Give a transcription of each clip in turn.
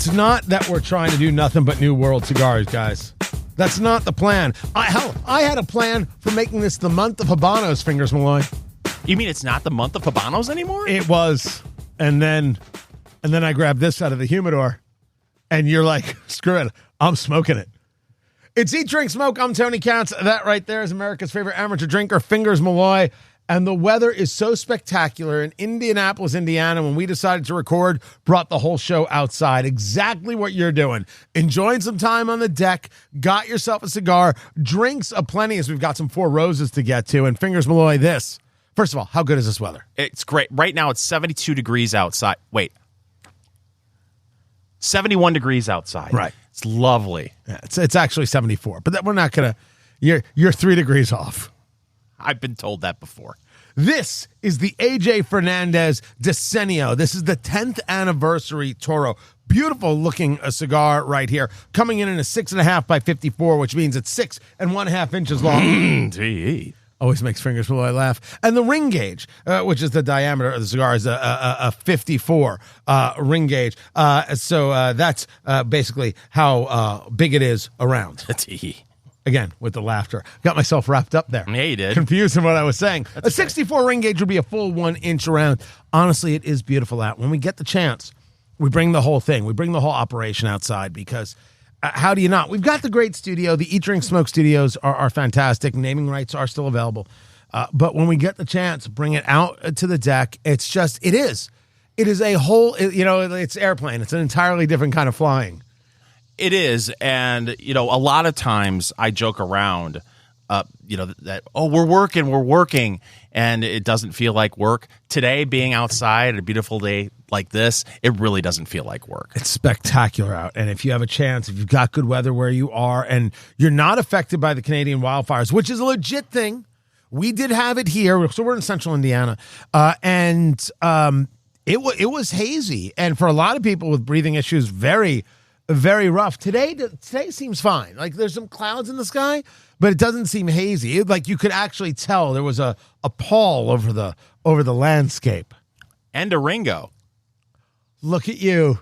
It's not that we're trying to do nothing but New World cigars, guys. That's not the plan. I had a plan for making this the month of Habanos, Fingers Malloy. You mean it's not the month of Habanos anymore? It was. And then I grabbed this out of the humidor, and you're like, screw it, I'm smoking it. It's Eat, Drink, Smoke. I'm Tony Katz. That right there is America's favorite amateur drinker, Fingers Malloy. And the weather is so spectacular in Indianapolis, Indiana, when we decided to record, brought the whole show outside. Exactly what you're doing. Enjoying some time on the deck, got yourself a cigar, drinks aplenty as we've got some Four Roses to get to. And Fingers Malloy, this. First of all, how good is this weather? It's great. Right now it's 72 degrees outside. Wait. 71 degrees outside. Right. It's lovely. Yeah, it's actually 74, but we're not going to, you're 3 degrees off. I've been told that before. This is the AJ Fernandez Decenio. This is the 10th Anniversary Toro. Beautiful looking cigar right here. Coming in a 6.5 by 54, which means it's 6.5 inches long. Gee. Always makes Fingers Malloy laugh. And the ring gauge, which is the diameter of the cigar, is a 54 ring gauge. So that's basically how big it is around. Again, with the laughter. Got myself wrapped up there. Yeah, you did. Confused in what I was saying. That's a 64 ring gauge would be a full 1 inch around. Honestly, it is beautiful out. When we get the chance, we bring the whole thing. We bring the whole operation outside because how do you not? We've got the great studio. The Eat, Drink, Smoke studios are fantastic. Naming rights are still available. But when we get the chance, bring it out to the deck. It's just, it is a whole, it's airplane. It's an entirely different kind of flying. It is, and, a lot of times I joke around, that, we're working, and it doesn't feel like work. Today, being outside, a beautiful day like this, it really doesn't feel like work. It's spectacular out, and if you have a chance, if you've got good weather where you are, and you're not affected by the Canadian wildfires, which is a legit thing, we did have it here, so we're in central Indiana, and it was hazy, and for a lot of people with breathing issues, very very rough. Today seems fine. Like there's some clouds in the sky, but it doesn't seem hazy. Like you could actually tell there was a pall over the landscape. And a Ringo. Look at you.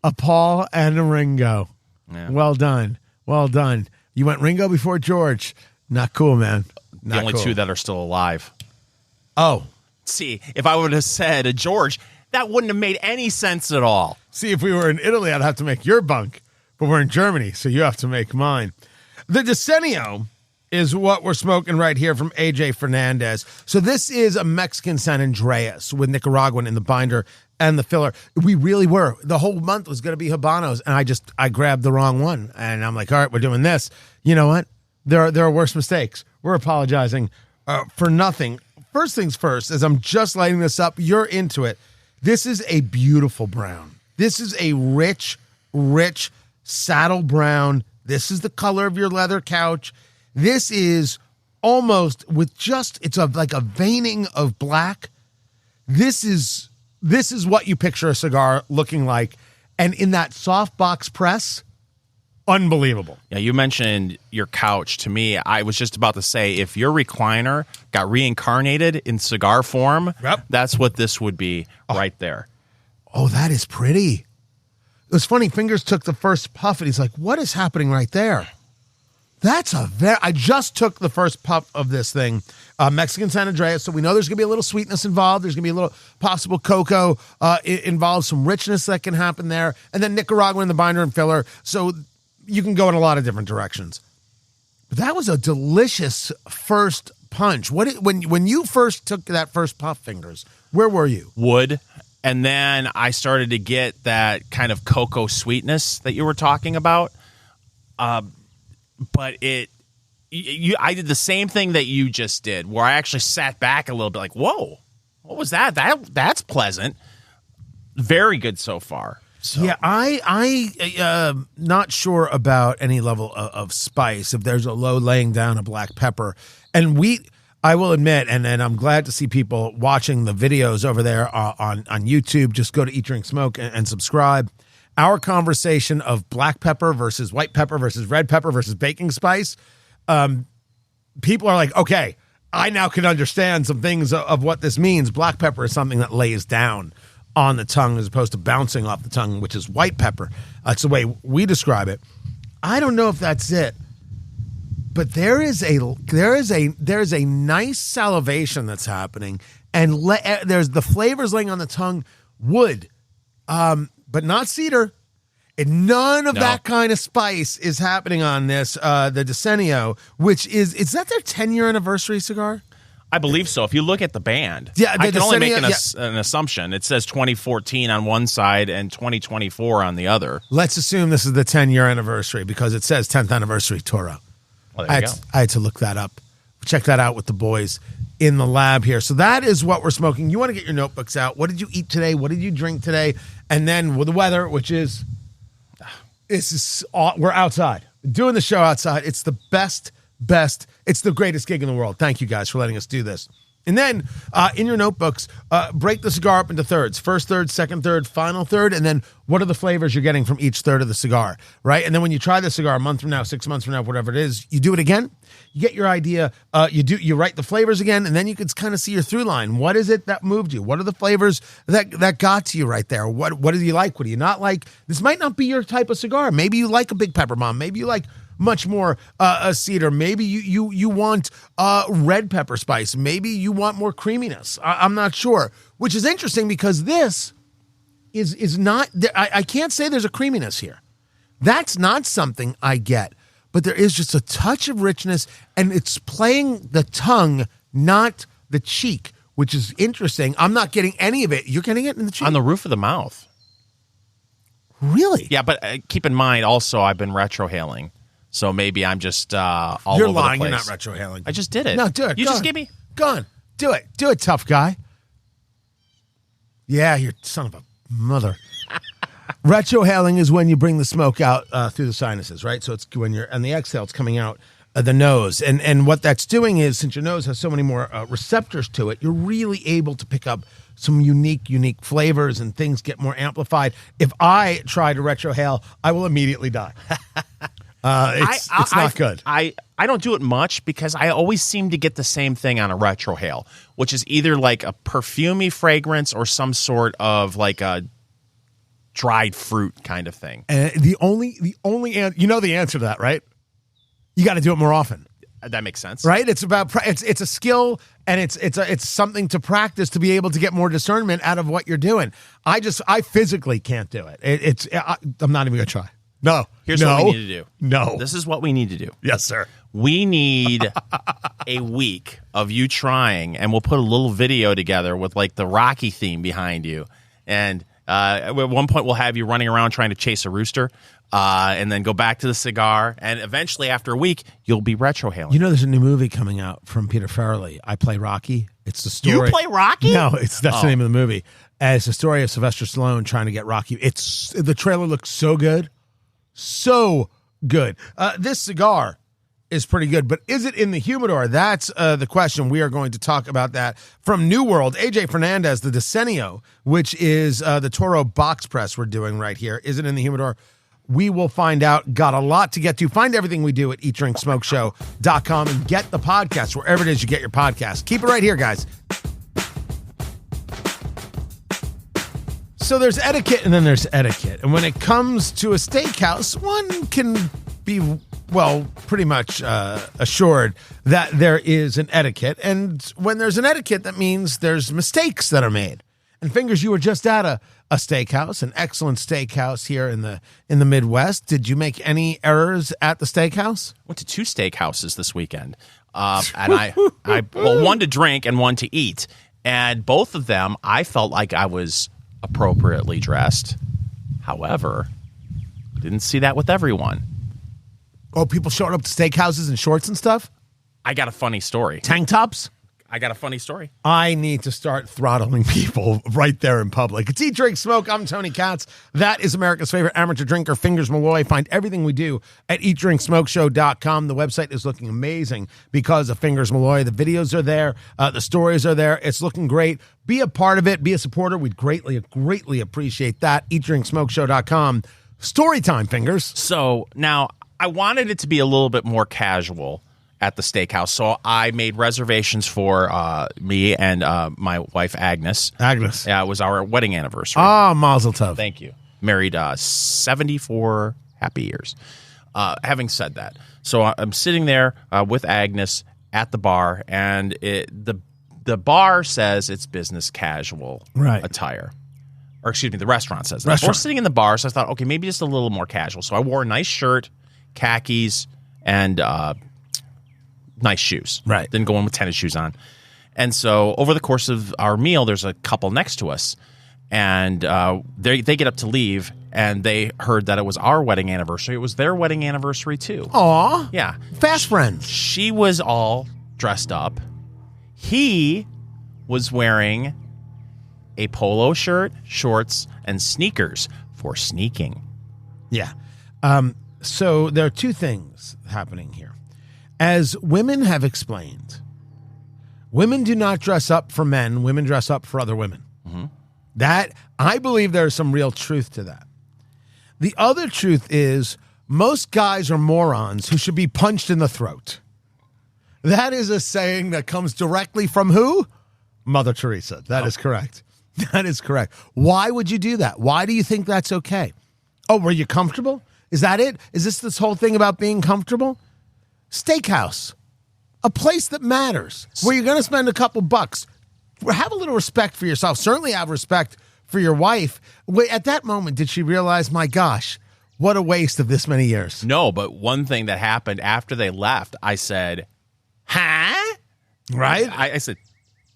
A Paul and a Ringo. Yeah. Well done. Well done. You went Ringo before George. Not cool, man. The only two that are still alive. Oh. See, if I would have said George, that wouldn't have made any sense at all. See, if we were in Italy, I'd have to make your bunk. But we're in Germany, so you have to make mine. The Decenio is what we're smoking right here from AJ Fernandez. So this is a Mexican San Andreas with Nicaraguan in the binder and the filler. We really were. The whole month was going to be Habanos, and I grabbed the wrong one. And I'm like, all right, we're doing this. You know what? There are worse mistakes. We're apologizing for nothing. First things first, as I'm just lighting this up, you're into it. This is a beautiful brown. This is a rich, rich saddle brown. This is the color of your leather couch. This is almost with just, like a veining of black. This is what you picture a cigar looking like. And in that soft box press, unbelievable. Yeah, you mentioned your couch. To me, I was just about to say, if your recliner got reincarnated in cigar form, yep, that's what this would be right there. Oh, that is pretty. It was funny. Fingers took the first puff, and he's like, what is happening right there? That's I just took the first puff of this thing, Mexican San Andreas, so we know there's going to be a little sweetness involved. There's going to be a little possible cocoa involved, some richness that can happen there, and then Nicaraguan in the binder and filler, so you can go in a lot of different directions. But that was a delicious first punch. When you first took that first puff, Fingers, where were you? Wood. And then I started to get that kind of cocoa sweetness that you were talking about. But I did the same thing that you just did, where I actually sat back a little bit like, whoa, what was that? That's pleasant. Very good so far. So. Yeah, I not sure about any level of spice, if there's a low laying down of black pepper. And I will admit, and I'm glad to see people watching the videos over there on YouTube. Just go to Eat, Drink, Smoke and subscribe. Our conversation of black pepper versus white pepper versus red pepper versus baking spice, people are like, okay, I now can understand some things of what this means. Black pepper is something that lays down on the tongue as opposed to bouncing off the tongue, which is white pepper. That's the way we describe it. I don't know if that's it, but there is a nice salivation that's happening, and there's the flavors laying on the tongue, wood, but not cedar. And none of that kind of spice is happening on this, the Decenio, which is that their 10-year anniversary cigar? I believe so. If you look at the band, I can only make an assumption. It says 2014 on one side and 2024 on the other. Let's assume this is the 10-year anniversary because it says 10th Anniversary Toro. Well, there you go. I had to look that up. Check that out with the boys in the lab here. So that is what we're smoking. You want to get your notebooks out. What did you eat today? What did you drink today? And then with the weather, which is, we're outside. Doing the show outside. It's the best, it's the greatest gig in the world. Thank you guys for letting us do this. And then in your notebooks, break the cigar up into thirds. First third, second third, final third. And then what are the flavors you're getting from each third of the cigar, right? And then when you try the cigar a month from now, 6 months from now, whatever it is, you do it again. You get your idea. You write the flavors again, and then you can kind of see your through line. What is it that moved you? What are the flavors that got to you right there? What do you like? What do you not like? This might not be your type of cigar. Maybe you like a big pepper bomb. Maybe you like much more a cedar. Maybe you want red pepper spice. Maybe you want more creaminess. I'm not sure. Which is interesting because this is not. I can't say there's a creaminess here. That's not something I get. But there is just a touch of richness, and it's playing the tongue, not the cheek, which is interesting. I'm not getting any of it. You're getting it in the cheek? On the roof of the mouth. Really? Yeah, but keep in mind also I've been retrohaling. So maybe I'm just all You're over lying. the place. You're not retrohaling. I just did it. No, do it. You Go just on. give me. Go on. Do it. Do it, tough guy. Yeah, you're son of a mother. Retrohaling is when you bring the smoke out through the sinuses, right? So it's when you're, and the exhale, it's coming out the nose. And what that's doing is, since your nose has so many more receptors to it, you're really able to pick up some unique flavors, and things get more amplified. If I try to retrohale, I will immediately die. It's not good. I don't do it much because I always seem to get the same thing on a retrohale, which is either like a perfumey fragrance or some sort of like a dried fruit kind of thing. And the only you know the answer to that, right? You got to do it more often. That makes sense, right? It's about it's a skill, and it's something to practice to be able to get more discernment out of what you're doing. I physically can't do it. I'm not even gonna try. No. Here's what we need to do. No. This is what we need to do. Yes, sir. We need a week of you trying, and we'll put a little video together with like the Rocky theme behind you. And at one point, we'll have you running around trying to chase a rooster, and then go back to the cigar. And eventually, after a week, you'll be retrohaling. You know, there's a new movie coming out from Peter Farrelly. I Play Rocky. It's the story. You play Rocky? No, that's the name of the movie. And it's the story of Sylvester Stallone trying to get Rocky. The trailer looks so good. So good. This cigar is pretty good, but is it in the humidor? That's the question. We are going to talk about that from New World. AJ Fernandez, the Decenio, which is the Toro box press we're doing right here. Is it in the humidor? We will find out. Got a lot to get to. Find everything we do at eatdrinksmokeshow.com and get the podcast wherever it is you get your podcast. Keep it right here, guys. So there's etiquette and then there's etiquette. And when it comes to a steakhouse, one can be, well, pretty much assured that there is an etiquette. And when there's an etiquette, that means there's mistakes that are made. And Fingers, you were just at a steakhouse, an excellent steakhouse here in the Midwest. Did you make any errors at the steakhouse? Went to 2 steakhouses this weekend. And I one to drink and one to eat. And both of them, I felt like I was appropriately dressed. However, didn't see that with everyone. Oh, people showing up to steakhouses in shorts and stuff? I got a funny story. Tank tops? I got a funny story. I need to start throttling people right there in public. It's Eat, Drink, Smoke. I'm Tony Katz. That is America's favorite amateur drinker, Fingers Malloy. Find everything we do at eatdrinksmokeshow.com. The website is looking amazing because of Fingers Malloy. The videos are there. The stories are there. It's looking great. Be a part of it. Be a supporter. We'd greatly appreciate that. eatdrinksmokeshow.com. Story time, Fingers. So now I wanted it to be a little bit more casual. at the steakhouse. So I made reservations for me and my wife, Agnes. Agnes. Yeah, it was our wedding anniversary. Ah, Mazel Tov. Thank you. Married 74 happy years. Having said that, so I'm sitting there with Agnes at the bar, and the bar says it's business casual attire. Or excuse me, the restaurant says that. We're sitting in the bar, so I thought, okay, maybe just a little more casual. So I wore a nice shirt, khakis, and nice shoes. Right. Didn't go in with tennis shoes on. And so over the course of our meal, there's a couple next to us. And they get up to leave, and they heard that it was our wedding anniversary. It was their wedding anniversary, too. Aw. Yeah. Fast friends. She was all dressed up. He was wearing a polo shirt, shorts, and sneakers for sneaking. Yeah. So there are two things happening here. As women have explained, women do not dress up for men. Women dress up for other women. Mm-hmm. That, I believe there's some real truth to that. The other truth is most guys are morons who should be punched in the throat. That is a saying that comes directly from who? Mother Teresa. That is correct. That is correct. Why would you do that? Why do you think that's okay? Oh, were you comfortable? Is that it? Is this whole thing about being comfortable? Steakhouse, a place that matters, where you're going to spend a couple bucks. Have a little respect for yourself. Certainly have respect for your wife. At that moment, did she realize, my gosh, what a waste of this many years? No, but one thing that happened after they left, I said, huh? Right? I said,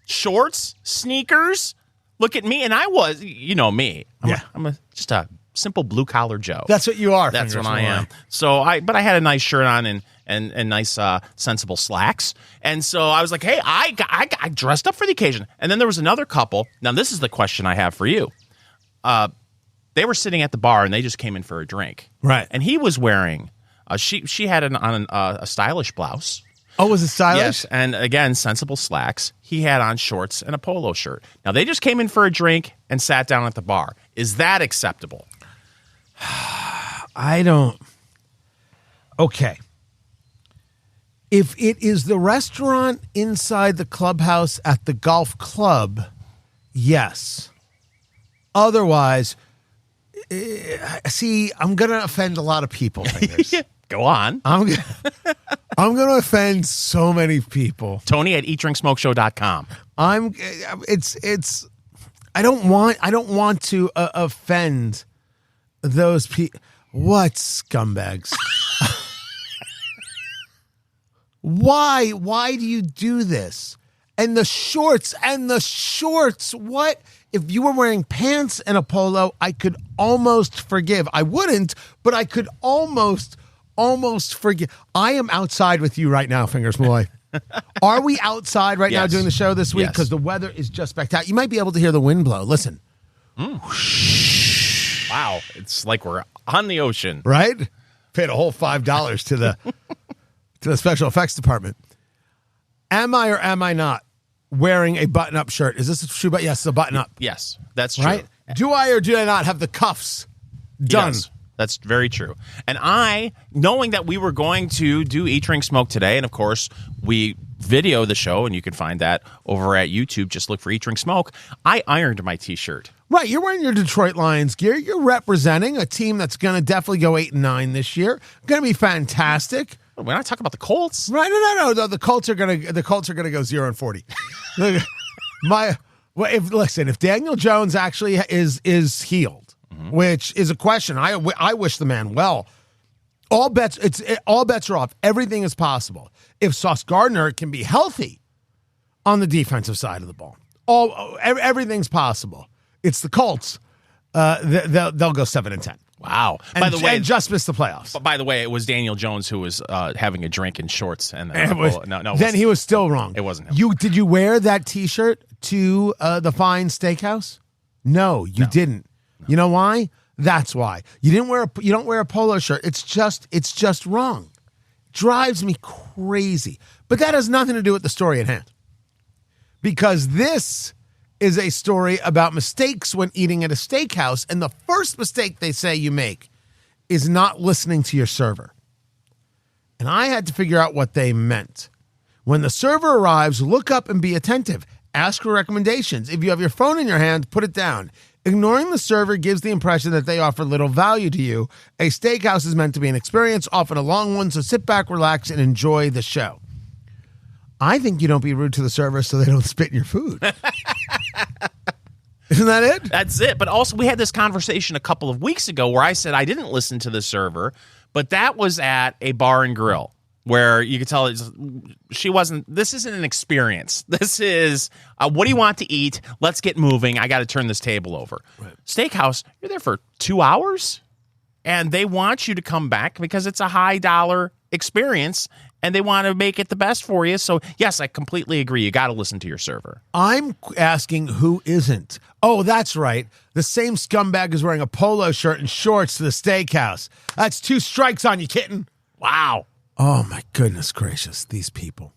shorts, sneakers, look at me. And I was, you know me. I'm just a simple blue-collar Joe. That's what you are. That's what I am. So but I had a nice shirt on and nice sensible slacks. And so I was like, hey, I dressed up for the occasion. And then there was another couple. Now, this is the question I have for you. They were sitting at the bar, and they just came in for a drink. Right. And he was wearing, she had on a stylish blouse. Oh, was it stylish? Yes, and again, sensible slacks. He had on shorts and a polo shirt. Now, they just came in for a drink and sat down at the bar. Is that acceptable? I don't. Okay. If it is the restaurant inside the clubhouse at the golf club, yes. Otherwise, see, I'm going to offend a lot of people. Go on. I'm going to offend so many people. Tony at eatdrinksmokeshow.com. I don't want to offend those people. What scumbags? Why do you do this? And the shorts, what? If you were wearing pants and a polo, I could almost forgive. I wouldn't, but I could almost forgive. I am outside with you right now, Fingers Malloy. Are we outside right now doing the show this week? Because the weather is just spectacular. You might be able to hear the wind blow. Listen. Wow. It's like we're on the ocean. Right? Paid a whole $5 to the special effects department. Am I or am I not wearing a button-up shirt? Is this a shoe button? Yes, it's a button-up. Yes, that's true. Right? Do I or do I not have the cuffs done? That's very true. And I, knowing that we were going to do Eat, Drink, Smoke today, and of course, we video the show, and you can find that over at YouTube. Just look for Eat, Drink, Smoke. I ironed my T-shirt. Right, you're wearing your Detroit Lions gear. You're representing a team that's going to definitely go 8-9 this year. Going to be fantastic. We're not talking about the Colts, right? No. The Colts are going to go 0-40. If Daniel Jones actually is healed, which is a question, I wish the man well. All bets are off. Everything is possible. If Sauce Gardner can be healthy on the defensive side of the ball, everything's possible. It's the Colts. They'll go 7-10. Wow! By the way, and just missed the playoffs. But by the way, it was Daniel Jones who was having a drink in shorts, and then he was still wrong. It wasn't him. Did you wear that T-shirt to the fine steakhouse? No, you didn't. No. You know why? That's why you didn't wear. You don't wear a polo shirt. It's just wrong. Drives me crazy. But that has nothing to do with the story at hand, because this is a story about mistakes when eating at a steakhouse. And the first mistake they say you make is not listening to your server. and I had to figure out what they meant. When the server arrives, look up and be attentive. Ask for recommendations. If you have your phone in your hand, put it down. Ignoring the server gives the impression that they offer little value to you. A steakhouse is meant to be an experience, often a long one, so sit back, relax, and enjoy the show. I think you don't be rude to the server so they don't spit in your food. Isn't that it? That's it. But also, we had this conversation a couple of weeks ago where I said I didn't listen to the server, but that was at a bar and grill where you could tell she wasn't. This isn't an experience. This is what do you want to eat? Let's get moving. I got to turn this table over. Right. Steakhouse, you're there for 2 hours, and they want you to come back because it's a high dollar experience, and they want to make it the best for you. So yes, I completely agree. You got to listen to your server. I'm asking who isn't. Oh, that's right. The same scumbag is wearing a polo shirt and shorts to the steakhouse. That's 2 strikes on you, kitten. Wow. Oh, my goodness gracious. These people.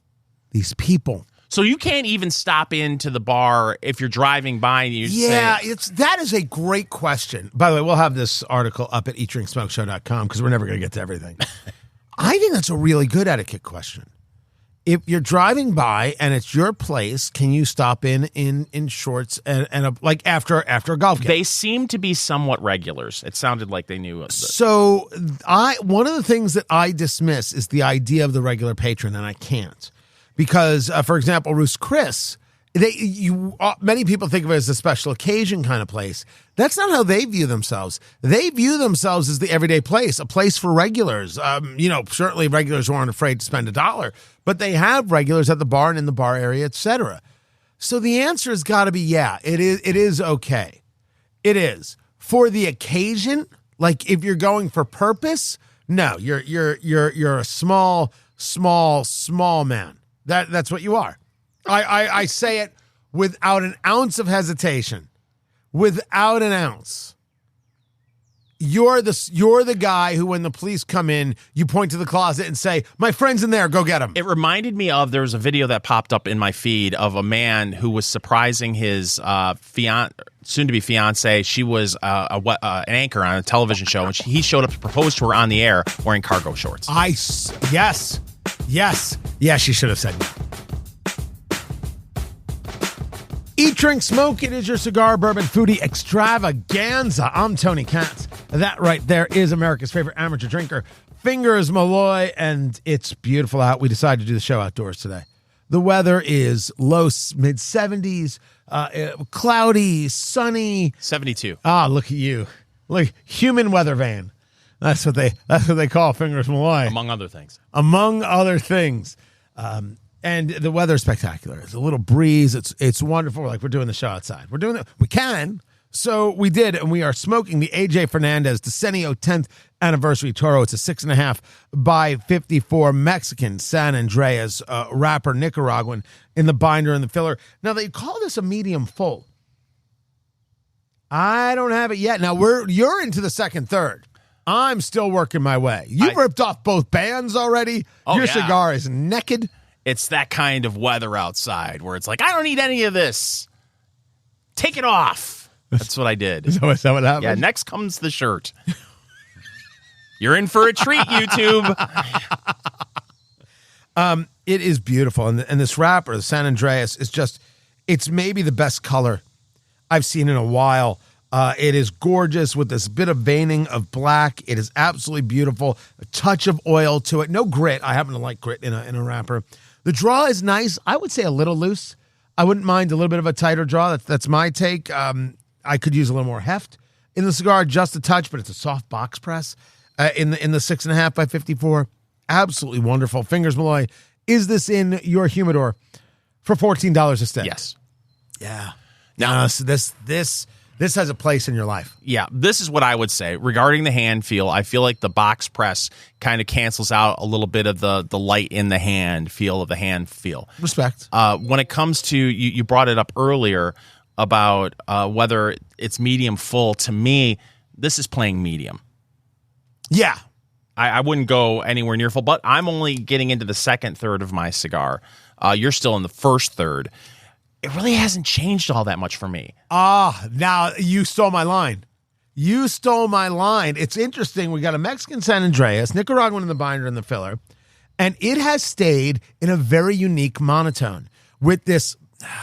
So you can't even stop into the bar if you're driving by and you say... Yeah, that is a great question. By the way, we'll have this article up at eatdrinksmokeshow.com because we're never going to get to everything. I think that's a really good etiquette question. If you're driving by and it's your place, can you stop in shorts and like after a golf game? They seem to be somewhat regulars. It sounded like they knew. So one of the things that I dismiss is the idea of the regular patron, and I can't because, for example, Ruth's Chris. Many people think of it as a special occasion kind of place. That's not how they view themselves. They view themselves as the everyday place, a place for regulars. Certainly regulars who aren't afraid to spend $1, but they have regulars at the bar and in the bar area, etc. So the answer has got to be, yeah, it is okay. It is. For the occasion, like if you're going for purpose, no, you're a small man. That's what you are. I say it without an ounce of hesitation. Without an ounce. You're the guy who, when the police come in, you point to the closet and say, "My friend's in there, go get him." It reminded me of, there was a video that popped up in my feed of a man who was surprising his soon-to-be fiance. She was an anchor on a television show, and he showed up to propose to her on the air wearing cargo shorts. Yes, she should have said no. Eat, drink, smoke. It is your cigar, bourbon, foodie extravaganza. I'm Tony Katz. That right there is America's favorite amateur drinker, Fingers Malloy, and it's beautiful out. We decided to do the show outdoors today. The weather is low, mid-70s, cloudy, sunny. 72. Ah, look at you. Look, human weather van. That's what they call Fingers Malloy. Among other things. And the weather's spectacular. It's a little breeze. It's wonderful. Like we're doing the show outside. We can. So we did, and we are smoking the AJ Fernandez Decenio 10th Anniversary Toro. It's a 6.5 by 54 Mexican San Andreas wrapper, Nicaraguan, in the binder and the filler. Now, they call this a medium full. I don't have it yet. Now, you're into the second third. I'm still working my way. You've ripped off both bands already. Your cigar is naked. It's that kind of weather outside where it's like, I don't need any of this. Take it off. That's what I did. Is that what happened? Yeah, next comes the shirt. You're in for a treat, YouTube. It is beautiful. And this wrapper, the San Andreas, it's maybe the best color I've seen in a while. It is gorgeous with this bit of veining of black. It is absolutely beautiful. A touch of oil to it. No grit. I happen to like grit in a wrapper. The draw is nice. I would say a little loose. I wouldn't mind a little bit of a tighter draw. That's my take. I could use a little more heft in the cigar, just a touch, but it's a soft box press in the 6.5 by 54. Absolutely wonderful. Fingers Malloy. Is this in your humidor for $14 a stick? Yes. Yeah. Now, so this has a place in your life. Yeah, this is what I would say. Regarding the hand feel, I feel like the box press kind of cancels out a little bit of the light in the hand feel of the hand feel. Respect. When it comes to, you brought it up earlier about whether it's medium full. To me, this is playing medium. Yeah. I wouldn't go anywhere near full, but I'm only getting into the second third of my cigar. You're still in the first third. It really hasn't changed all that much for me. Now you stole my line. It's interesting. We got a Mexican San Andreas, Nicaraguan in the binder and the filler. And it has stayed in a very unique monotone with this,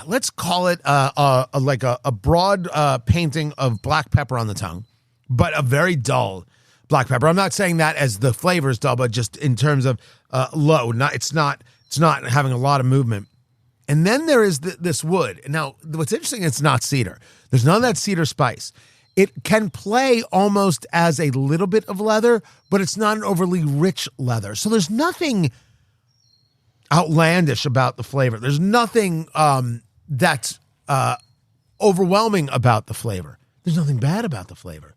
let's call it like a broad painting of black pepper on the tongue, but a very dull black pepper. I'm not saying that as the flavor is dull, but just in terms of low. It's not having a lot of movement. And then there is this wood. Now, what's interesting, it's not cedar. There's none of that cedar spice. It can play almost as a little bit of leather, but it's not an overly rich leather. So there's nothing outlandish about the flavor. There's nothing that's overwhelming about the flavor. There's nothing bad about the flavor.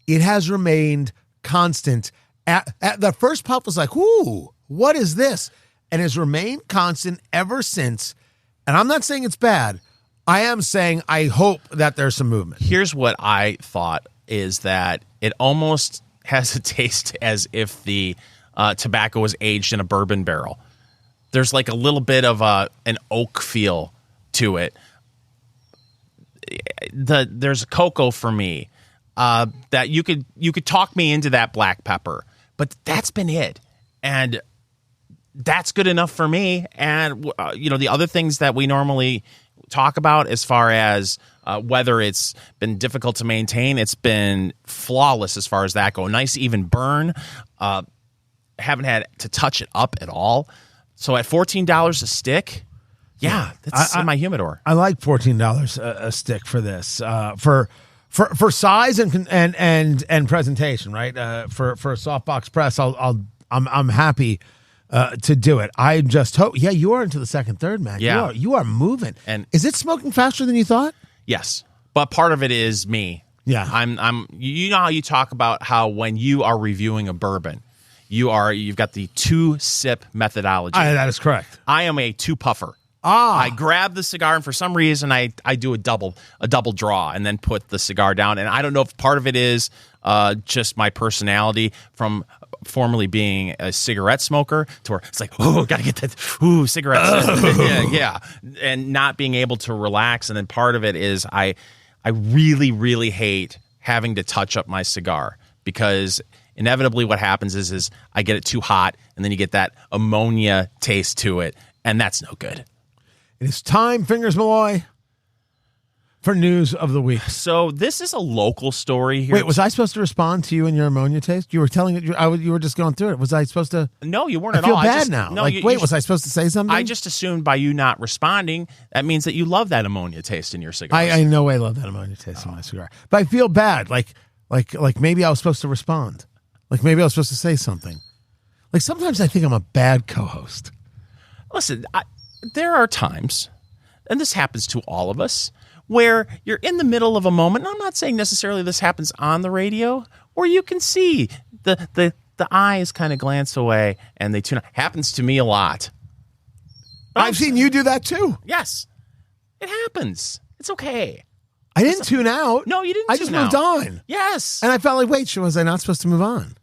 It has remained constant. At the first puff was like, ooh, what is this? And has remained constant ever since. And I'm not saying it's bad. I am saying I hope that there's some movement. Here's what I thought is that it almost has a taste as if the tobacco was aged in a bourbon barrel. There's like a little bit of an oak feel to it. There's a cocoa for me that you could talk me into that black pepper, but that's been it. And that's good enough for me. And, the other things that we normally talk about as far as whether it's been difficult to maintain, it's been flawless as far as that go. Nice even burn. Haven't had to touch it up at all. So at $14 a stick, that's in my humidor. I like $14 a stick for this. For size and presentation, right? For a softbox press, I'm happy to do it. I just hope. Yeah, you are into the second, third, man. Yeah, you are moving. And is it smoking faster than you thought? Yes, but part of it is me. Yeah, I'm. You know how you talk about how when you are reviewing a bourbon, you've got the 2-sip methodology. That is correct. I am a 2-puffer. I grab the cigar, and for some reason, I do a double draw and then put the cigar down. And I don't know if part of it is just my personality from formerly being a cigarette smoker to where it's like, oh, gotta get that, cigarettes. yeah, and not being able to relax. And then part of it is I really, really hate having to touch up my cigar because inevitably what happens is I get it too hot, and then you get that ammonia taste to it, and that's no good. It is time, Fingers Malloy, for news of the week. So this is a local story here. Wait, was I supposed to respond to you and your ammonia taste? You were telling it. You were just going through it. Was I supposed to? No, you weren't at all. all. I feel bad now. No, was I supposed to say something? I just assumed by you not responding, that means that you love that ammonia taste in your cigar. I in no way love that ammonia taste in my cigar. But I feel bad. Like maybe I was supposed to respond. Like maybe I was supposed to say something. Like sometimes I think I'm a bad co-host. Listen, there are times, and this happens to all of us, where you're in the middle of a moment, and I'm not saying necessarily this happens on the radio, where you can see the eyes kind of glance away and they tune out. Happens to me a lot. I've seen you do that too. Yes. It happens. It's okay. I didn't tune out. No, you didn't I just tune moved out. on. Yes. And I felt like, wait, was I not supposed to move on?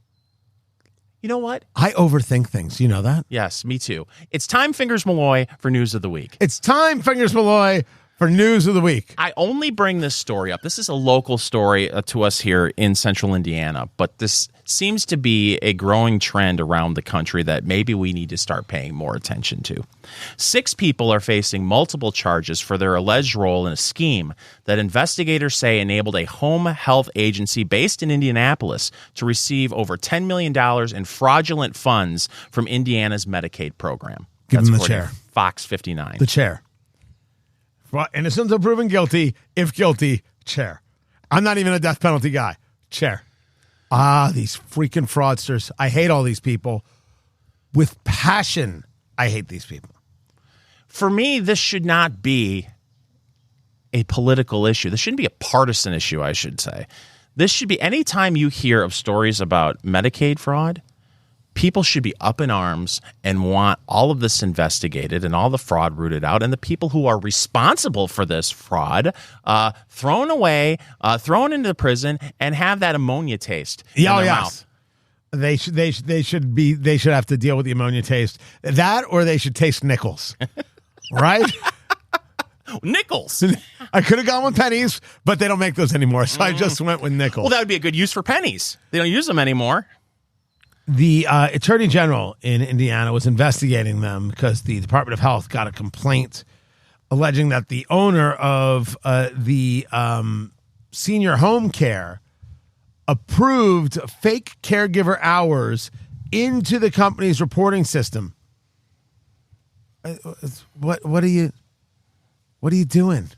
You know what? I overthink things. You know that? Yes, me too. It's time, Fingers Malloy, for News of the Week. It's time, Fingers Malloy, for News of the Week. I only bring this story up. This is a local story to us here in central Indiana, but this seems to be a growing trend around the country that maybe we need to start paying more attention to. 6 people are facing multiple charges for their alleged role in a scheme that investigators say enabled a home health agency based in Indianapolis to receive over $10 million in fraudulent funds from Indiana's Medicaid program. Give That's them the according chair. to Fox 59. The chair. Innocent until proven guilty. If guilty, chair. I'm not even a death penalty guy. Chair. These freaking fraudsters. I hate all these people. With passion, I hate these people. For me, this should not be a political issue. This shouldn't be a partisan issue, I should say. This should be, anytime you hear of stories about Medicaid fraud, people should be up in arms and want all of this investigated and all the fraud rooted out, and the people who are responsible for this fraud thrown away, thrown into prison, and have that ammonia taste in their mouth. They should have to deal with the ammonia taste. That, or they should taste nickels. Right? Nickels. I could have gone with pennies, but they don't make those anymore, so I just went with nickels. Well, that would be a good use for pennies. They don't use them anymore. The Attorney General in Indiana was investigating them because the Department of Health got a complaint alleging that the owner of the senior home care approved fake caregiver hours into the company's reporting system. What are you doing?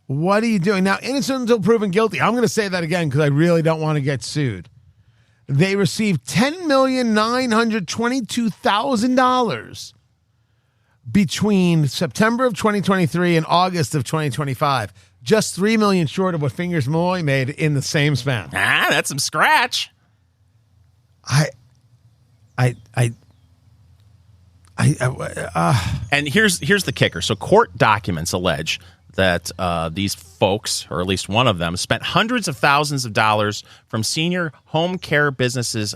What are you doing? Now, innocent until proven guilty. I'm going to say that again because I really don't want to get sued. They received $10,922,000 between September of 2023 and August of 2025. Just $3 million short of what Fingers Malloy made in the same span. That's some scratch. And here's the kicker. So court documents allege that these folks, or at least one of them, spent hundreds of thousands of dollars from senior home care businesses'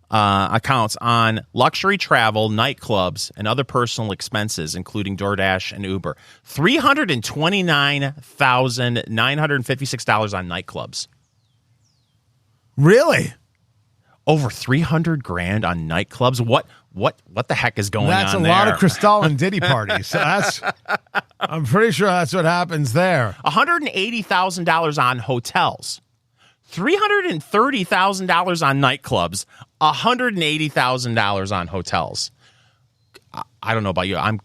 accounts on luxury travel, nightclubs, and other personal expenses, including DoorDash and Uber. $329,956 on nightclubs. Really? Over $300,000 on nightclubs. What the heck is going on there? That's a lot of Cristal and Diddy parties. So I'm pretty sure that's what happens there. $180,000 on hotels. $330,000 on nightclubs. $180,000 on hotels. I don't know about you. I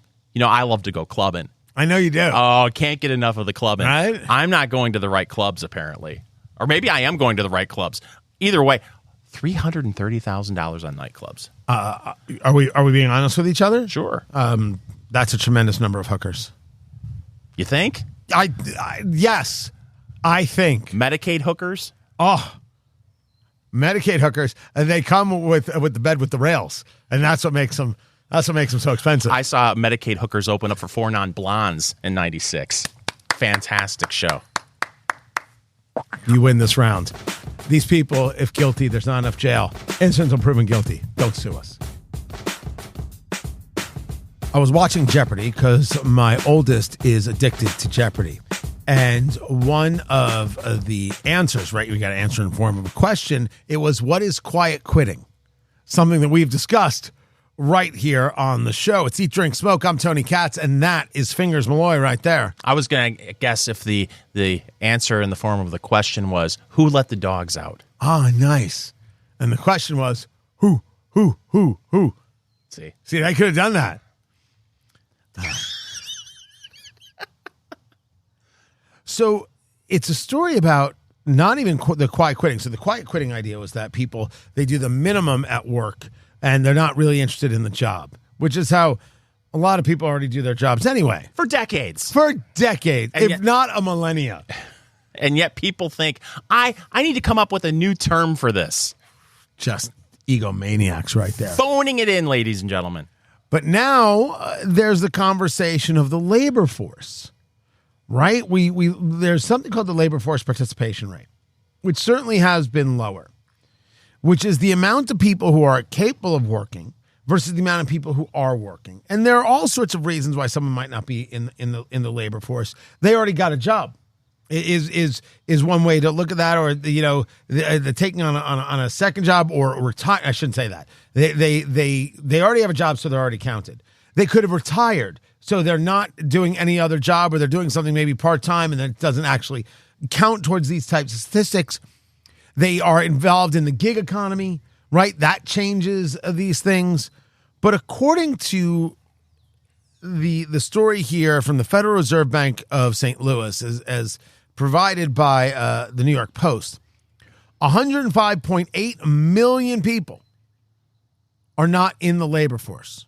love to go clubbing. I know you do. Oh, can't get enough of the clubbing. Right? I'm not going to the right clubs, apparently. Or maybe I am going to the right clubs. Either way, $330,000 on nightclubs. Are we being honest with each other? Sure. That's a tremendous number of hookers. You think? Yes, I think. Medicaid hookers? Oh, Medicaid hookers, and they come with the bed with the rails, and that's what makes them so expensive. I saw Medicaid hookers open up for Four Non-Blondes in '96. Fantastic show. You win this round. These people, if guilty, there's not enough jail. Innocent until proven guilty. Don't sue us. I was watching Jeopardy because my oldest is addicted to Jeopardy. And one of the answers, right, we got to answer in the form of a question. It was, what is quiet quitting? Something that we've discussed right here on the show. It's Eat, Drink, Smoke. I'm Tony Katz, and that is Fingers Malloy right there. I was going to guess if the answer in the form of the question was, who let the dogs out? Ah, nice. And the question was, who? See, I could have done that. So it's a story about not even the quiet quitting. So the quiet quitting idea was that people, they do the minimum at work and they're not really interested in the job, which is how a lot of people already do their jobs anyway. For decades. If not a millennia. And yet people think, I need to come up with a new term for this. Just egomaniacs right there. Phoning it in, ladies and gentlemen. But now there's the conversation of the labor force, right? There's something called the labor force participation rate, which certainly has been lower, which is the amount of people who are capable of working versus the amount of people who are working. And there are all sorts of reasons why someone might not be in the labor force. They already got a job. Is one way to look at that, or the taking on a second job or retire. I shouldn't say that. They already have a job, so they're already counted. They could have retired, so they're not doing any other job, or they're doing something maybe part-time, and that doesn't actually count towards these types of statistics. They are involved in the gig economy, right? That changes these things. But according to the story here from the Federal Reserve Bank of St. Louis, as provided by the New York Post, 105.8 million people are not in the labor force.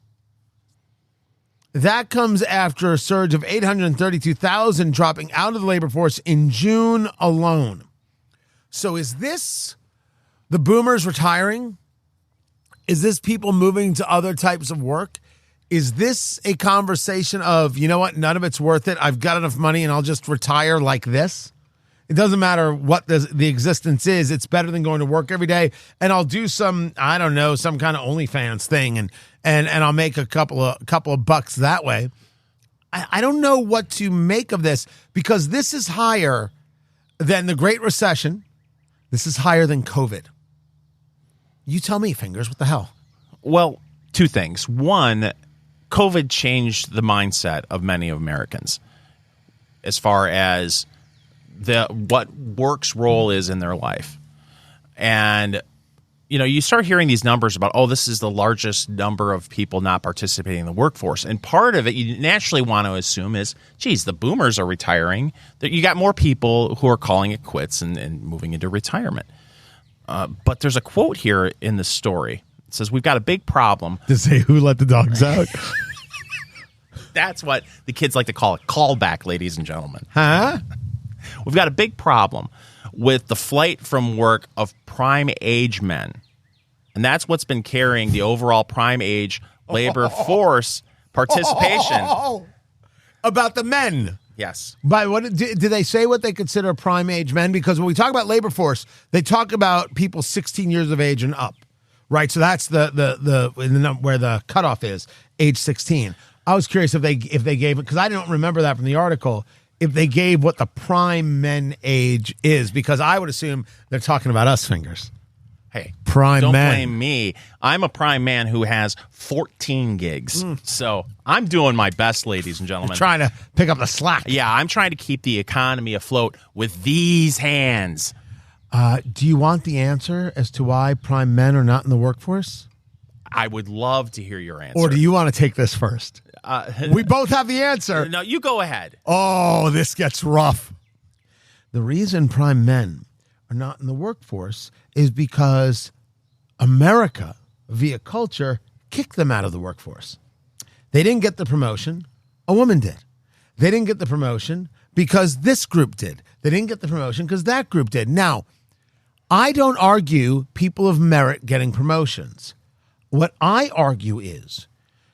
That comes after a surge of 832,000 dropping out of the labor force in June alone. So is this the boomers retiring? Is this people moving to other types of work? Is this a conversation of, you know what, none of it's worth it. I've got enough money and I'll just retire like this. It doesn't matter what the existence is. It's better than going to work every day. And I'll do some kind of OnlyFans thing and I'll make a couple of bucks that way. I don't know what to make of this, because this is higher than the Great Recession. This is higher than COVID. You tell me, Fingers, what the hell? Well, two things. One, COVID changed the mindset of many Americans as far as what work's role is in their life. And, you start hearing these numbers about, this is the largest number of people not participating in the workforce. And part of it you naturally want to assume is, geez, the boomers are retiring. That you got more people who are calling it quits and moving into retirement. But there's a quote here in the story. It says, we've got a big problem. To say who let the dogs out? That's what the kids like to call it. Callback, ladies and gentlemen. Huh? We've got a big problem with the flight from work of prime age men. And that's what's been carrying the overall prime age labor force participation. About the men. Yes. By what do they say what they consider prime age men? Because when we talk about labor force, they talk about people 16 years of age and up, right? So that's the where the cutoff is, age 16. I was curious if they gave it, because I don't remember that from the article, if they gave what the prime men age is, because I would assume they're talking about us, Fingers. Hey, prime don't man. blame me. I'm a prime man who has 14 gigs. So I'm doing my best, ladies and gentlemen. You're trying to pick up the slack. Yeah, I'm trying to keep the economy afloat with these hands. Do you want the answer as to why prime men are not in the workforce? I would love to hear your answer. Or do you want to take this first? We both have the answer. No, you go ahead. Oh, this gets rough. The reason prime men are not in the workforce is because America, via culture, kicked them out of the workforce. They didn't get the promotion. A woman did. They didn't get the promotion because this group did. They didn't get the promotion because that group did. Now, I don't argue people of merit getting promotions. What I argue is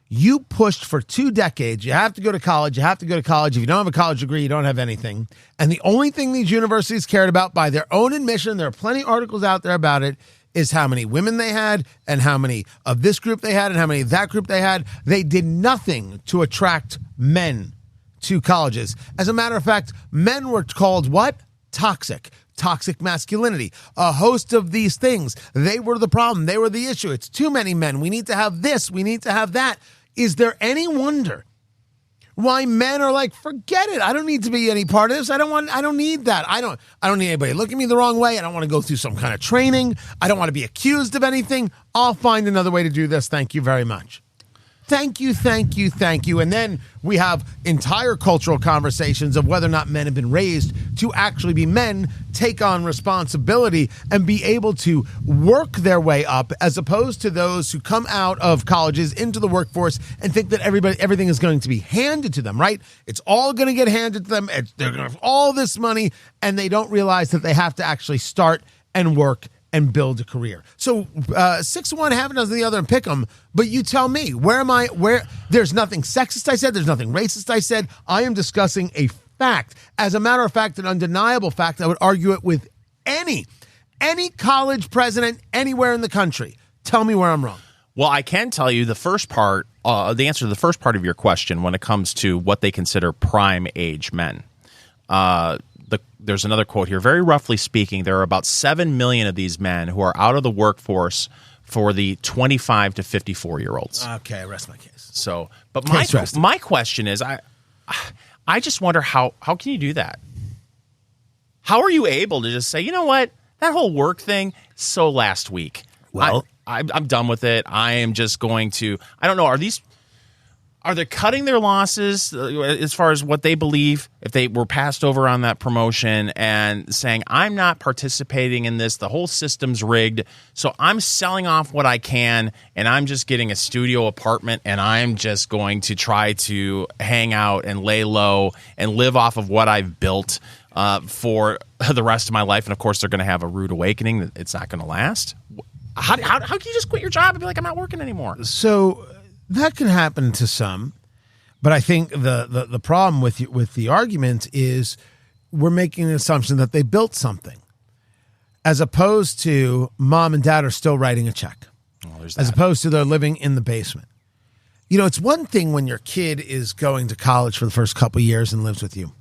you pushed for 2 decades. You have to go to college. You have to go to college. If you don't have a college degree, you don't have anything. And the only thing these universities cared about by their own admission, there are plenty of articles out there about it, is how many women they had and how many of this group they had and how many of that group they had. They did nothing to attract men to colleges. As a matter of fact, men were called what? Toxic masculinity, a host of these things. They were the problem. They were the issue. It's too many men. We need to have this. We need to have that. Is there any wonder why men are like, forget it. I don't need to be any part of this. I don't need that. I don't need anybody looking at me the wrong way. I don't want to go through some kind of training. I don't want to be accused of anything. I'll find another way to do this. Thank you very much. Thank you, thank you, thank you. And then we have entire cultural conversations of whether or not men have been raised to actually be men, take on responsibility, and be able to work their way up, as opposed to those who come out of colleges into the workforce and think that everything is going to be handed to them, right? It's all going to get handed to them. They're going to have all this money, and they don't realize that they have to actually start and work and build a career. So 6 of one, half a dozen of the other, and pick them. But you tell me, where there's nothing sexist I said, there's nothing racist I said. I am discussing a fact. As a matter of fact, an undeniable fact. I would argue it with any college president anywhere in the country. Tell me where I'm wrong. Well, I can tell you the first part, the answer to the first part of your question when it comes to what they consider prime age men. There's another quote here. Very roughly speaking, there are about 7 million of these men who are out of the workforce for the 25 to 54-year-olds. Okay, I rest my case. So, but my question is, I just wonder how can you do that? How are you able to just say, you know what, that whole work thing, so last week. Well, I'm done with it. I am just going to, I don't know, are they cutting their losses as far as what they believe if they were passed over on that promotion and saying, I'm not participating in this, the whole system's rigged, so I'm selling off what I can and I'm just getting a studio apartment and I'm just going to try to hang out and lay low and live off of what I've built for the rest of my life. And of course, they're going to have a rude awakening that it's not going to last. How can you just quit your job and be like, I'm not working anymore? So that can happen to some, but I think the problem with the argument is we're making an assumption that they built something, as opposed to mom and dad are still writing a check, as opposed to they're living in the basement. You know, it's one thing when your kid is going to college for the first couple of years and lives with you.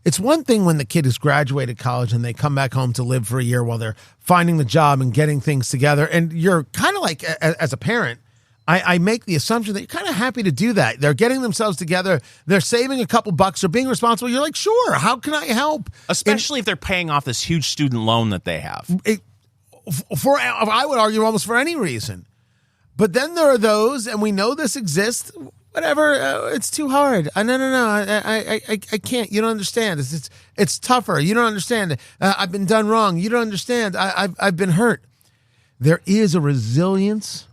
It's one thing when the kid has graduated college and they come back home to live for a year while they're finding the job and getting things together. And you're kind of like, as a parent, I make the assumption that you're kind of happy to do that. They're getting themselves together. They're saving a couple bucks or being responsible. You're like, sure, how can I help? Especially if they're paying off this huge student loan that they have. I would argue almost for any reason. But then there are those, and we know this exists, whatever, it's too hard. No, I can't. You don't understand. It's tougher. You don't understand. I've been done wrong. You don't understand. I've been hurt. There is a resilience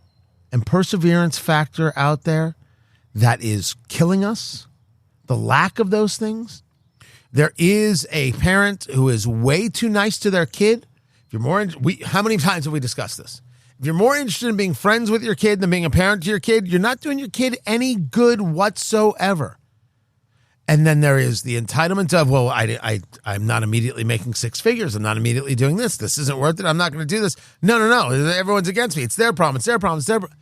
and perseverance factor out there that is killing us. The lack of those things. There is a parent who is way too nice to their kid. If you're more, how many times have we discussed this? If you're more interested in being friends with your kid than being a parent to your kid, you're not doing your kid any good whatsoever. And then there is the entitlement of, well, I'm not immediately making six figures. I'm not immediately doing this. This isn't worth it. I'm not going to do this. No. Everyone's against me. It's their problem. It's their problem. It's their problem.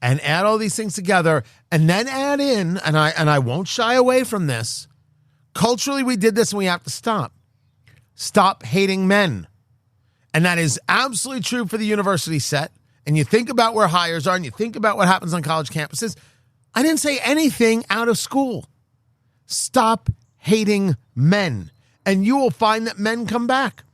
And add all these things together and then add in, and I won't shy away from this. Culturally, we did this and we have to stop. Stop hating men. And that is absolutely true for the university set. And you think about where hires are and you think about what happens on college campuses. I didn't say anything out of school. Stop hating men, and you will find that men come back.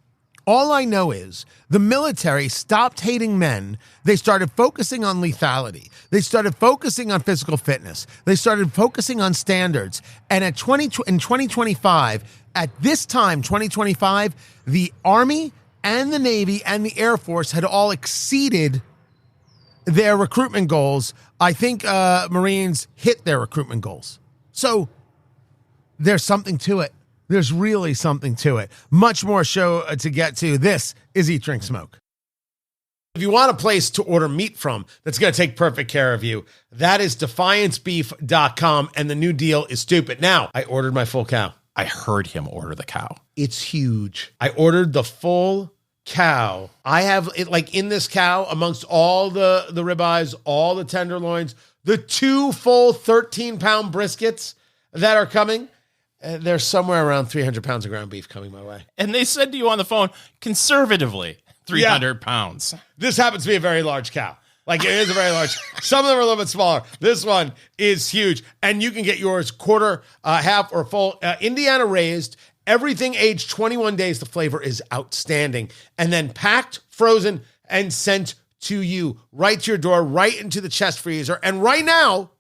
All I know is the military stopped hating men. They started focusing on lethality. They started focusing on physical fitness. They started focusing on standards. And in 2025, at this time, 2025, the Army and the Navy and the Air Force had all exceeded their recruitment goals. I think Marines hit their recruitment goals. So there's something to it. There's really something to it. Much more show to get to. This is Eat, Drink, Smoke. If you want a place to order meat from that's going to take perfect care of you, that is defiancebeef.com, and the new deal is stupid. Now, I ordered my full cow. I heard him order the cow. It's huge. I ordered the full cow. I have it like in this cow amongst all the ribeyes, all the tenderloins, the 2 full 13-pound briskets that are coming. There's somewhere around 300 pounds of ground beef coming my way. And they said to you on the phone, conservatively, 300 pounds. This happens to be a very large cow. Like, it is a very large. Some of them are a little bit smaller. This one is huge. And you can get yours quarter, half, or full. Indiana raised. Everything aged 21 days. The flavor is outstanding. And then packed, frozen, and sent to you right to your door, right into the chest freezer. And right now,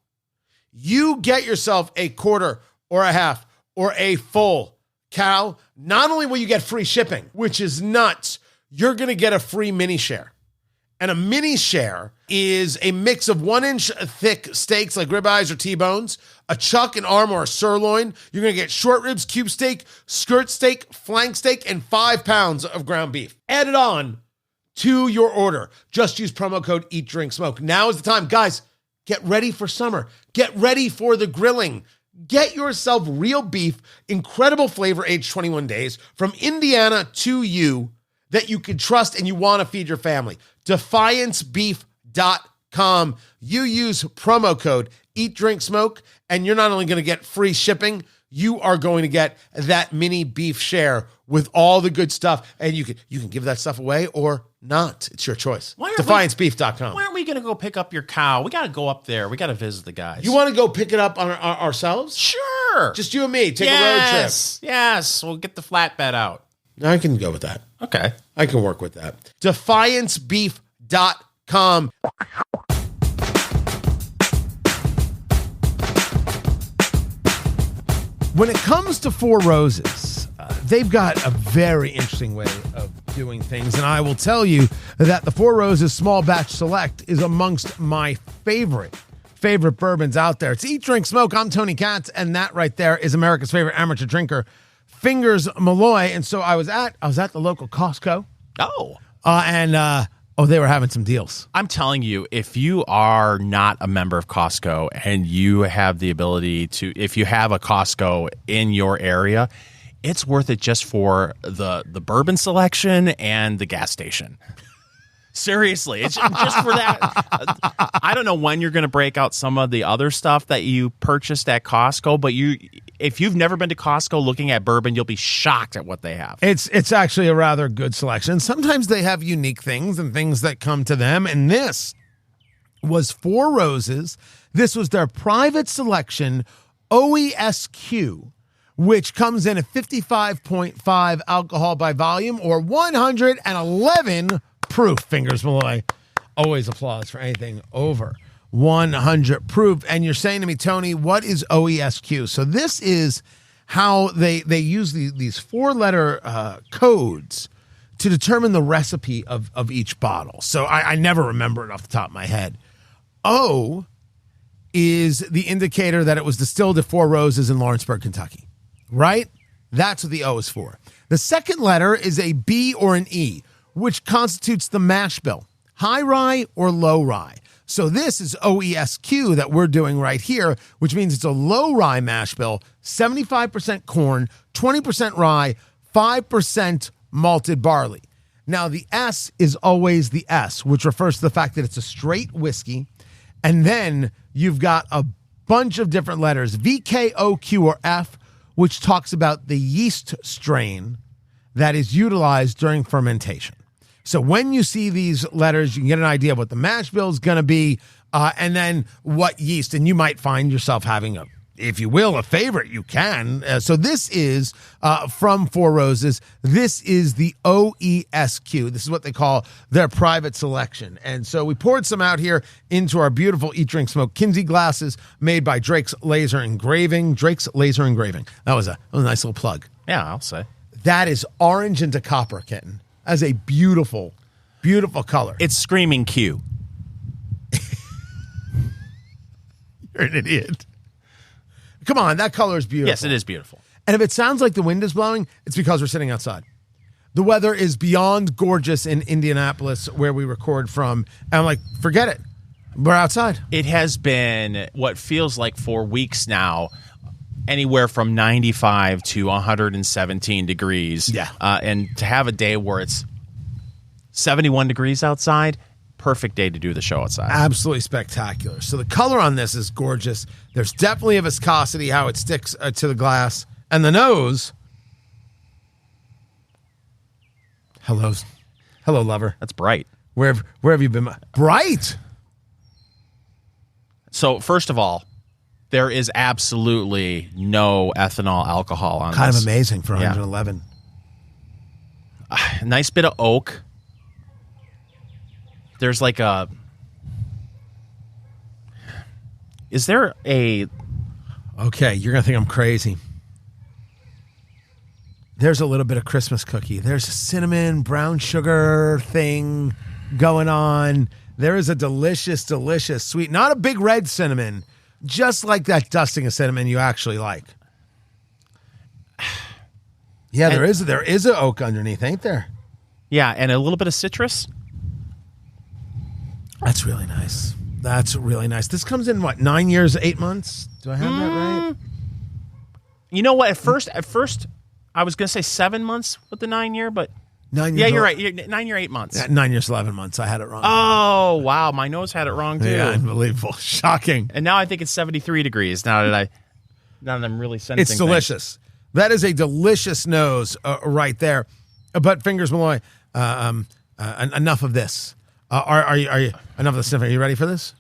you get yourself a quarter or a half or a full cow. Not only will you get free shipping, which is nuts, you're going to get a free mini share. And a mini share is a mix of 1-inch thick steaks like ribeyes or T-bones, a chuck, an arm, or a sirloin. You're going to get short ribs, cube steak, skirt steak, flank steak, and 5 pounds of ground beef. Add it on to your order. Just use promo code Eat, Drink, Smoke. Now is the time. Guys, get ready for summer. Get ready for the grilling. Get yourself real beef, incredible flavor, aged 21 days, from Indiana to you that you can trust and you want to feed your family. DefianceBeef.com. You use promo code Eat, Drink, Smoke, and you're not only going to get free shipping, you are going to get that mini beef share with all the good stuff. And you can give that stuff away or not. It's your choice. DefianceBeef.com. Why aren't we going to go pick up your cow? We got to go up there. We got to visit the guys. You want to go pick it up on ourselves? Sure. Just you and me. Take a road trip. Yes. We'll get the flatbed out. I can go with that. Okay. I can work with that. DefianceBeef.com. When it comes to Four Roses, they've got a very interesting way of doing things. And I will tell you that the Four Roses Small Batch Select is amongst my favorite bourbons out there. It's Eat, Drink, Smoke. I'm Tony Katz, and that right there is America's favorite amateur drinker, Fingers Malloy. And so I was at the local Costco. They were having some deals. I'm telling you, if you are not a member of Costco and you have the ability to, if you have a Costco in your area, it's worth it just for the bourbon selection and the gas station. Seriously, it's just for that. I don't know when you're going to break out some of the other stuff that you purchased at Costco, but if you've never been to Costco looking at bourbon, you'll be shocked at what they have. It's actually a rather good selection. Sometimes they have unique things and things that come to them, and this was Four Roses. This was their private selection, OESQ, which comes in at 55.5 alcohol by volume or 111 proof. Fingers Malloy. Always applause for anything over 100 proof. And you're saying to me, Tony, what is OESQ? So this is how they use these four-letter codes to determine the recipe of each bottle. So I never remember it off the top of my head. O is the indicator that it was distilled at Four Roses in Lawrenceburg, Kentucky, right? That's what the O is for. The second letter is a B or an E, which constitutes the mash bill, high rye or low rye. So this is OESQ that we're doing right here, which means it's a low rye mash bill, 75% corn, 20% rye, 5% malted barley. Now, the S is always the S, which refers to the fact that it's a straight whiskey. And then you've got a bunch of different letters, V, K, O, Q, or F, which talks about the yeast strain that is utilized during fermentation. So when you see these letters, you can get an idea of what the mash bill is going to be, and then what yeast. And you might find yourself having if you will, a favorite. You can. So this is from Four Roses. This is the OESQ. This is what they call their private selection. And so we poured some out here into our beautiful Eat, Drink, Smoke Kinsey glasses made by Drake's Laser Engraving. Drake's Laser Engraving. That was a nice little plug. Yeah, I'll say. That is orange into copper, kitten. That's a beautiful, beautiful color. It's screaming Q. You're an idiot. Come on, that color is beautiful. Yes, it is beautiful. And if it sounds like the wind is blowing, it's because we're sitting outside. The weather is beyond gorgeous in Indianapolis, where we record from. And I'm like, forget it. We're outside. It has been what feels like for weeks now, anywhere from 95 to 117 degrees. Yeah. And to have a day where it's 71 degrees outside, perfect day to do the show outside. Absolutely spectacular. So the color on this is gorgeous. There's definitely a viscosity, how it sticks to the glass. And the nose. Hello, lover. That's bright. Where have you been? Bright? So first of all, there is absolutely no ethanol alcohol on kind this. Kind of amazing for 111. A nice bit of oak. There's like a... Is there a... Okay, you're going to think I'm crazy. There's a little bit of Christmas cookie. There's a cinnamon, brown sugar thing going on. There is a delicious, delicious sweet, not a big red cinnamon, just like that dusting of cinnamon you actually like. Yeah, there is an oak underneath, ain't there? Yeah, and a little bit of citrus. That's really nice. That's really nice. This comes in, what, 9 years, 8 months? Do I have that right? You know what? At first, I was going to say 7 months with the 9 year, but 9 years. Yeah, you're right. 9 year, 8 months. Yeah, 9 years, 11 months. I had it wrong. Oh, wow. My nose had it wrong, too. Yeah, unbelievable. Shocking. And now I think it's 73 degrees now that I'm really sensing It's delicious. Things. That is a delicious nose right there. But Fingers Malloy, enough of this. Are you enough of the sniffing? Are you ready for this?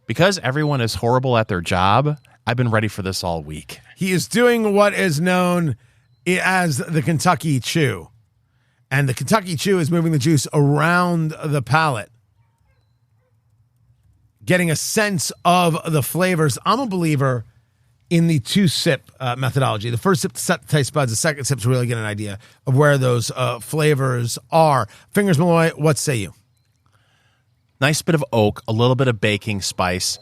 Because everyone is horrible at their job, I've been ready for this all week. He is doing what is known as the Kentucky Chew. And the Kentucky Chew is moving the juice around the palate, getting a sense of the flavors. I'm a believer in the two-sip methodology. The first sip to set the taste buds. The second sip to really get an idea of where those flavors are. Fingers Malloy, what say you? Nice bit of oak, a little bit of baking spice.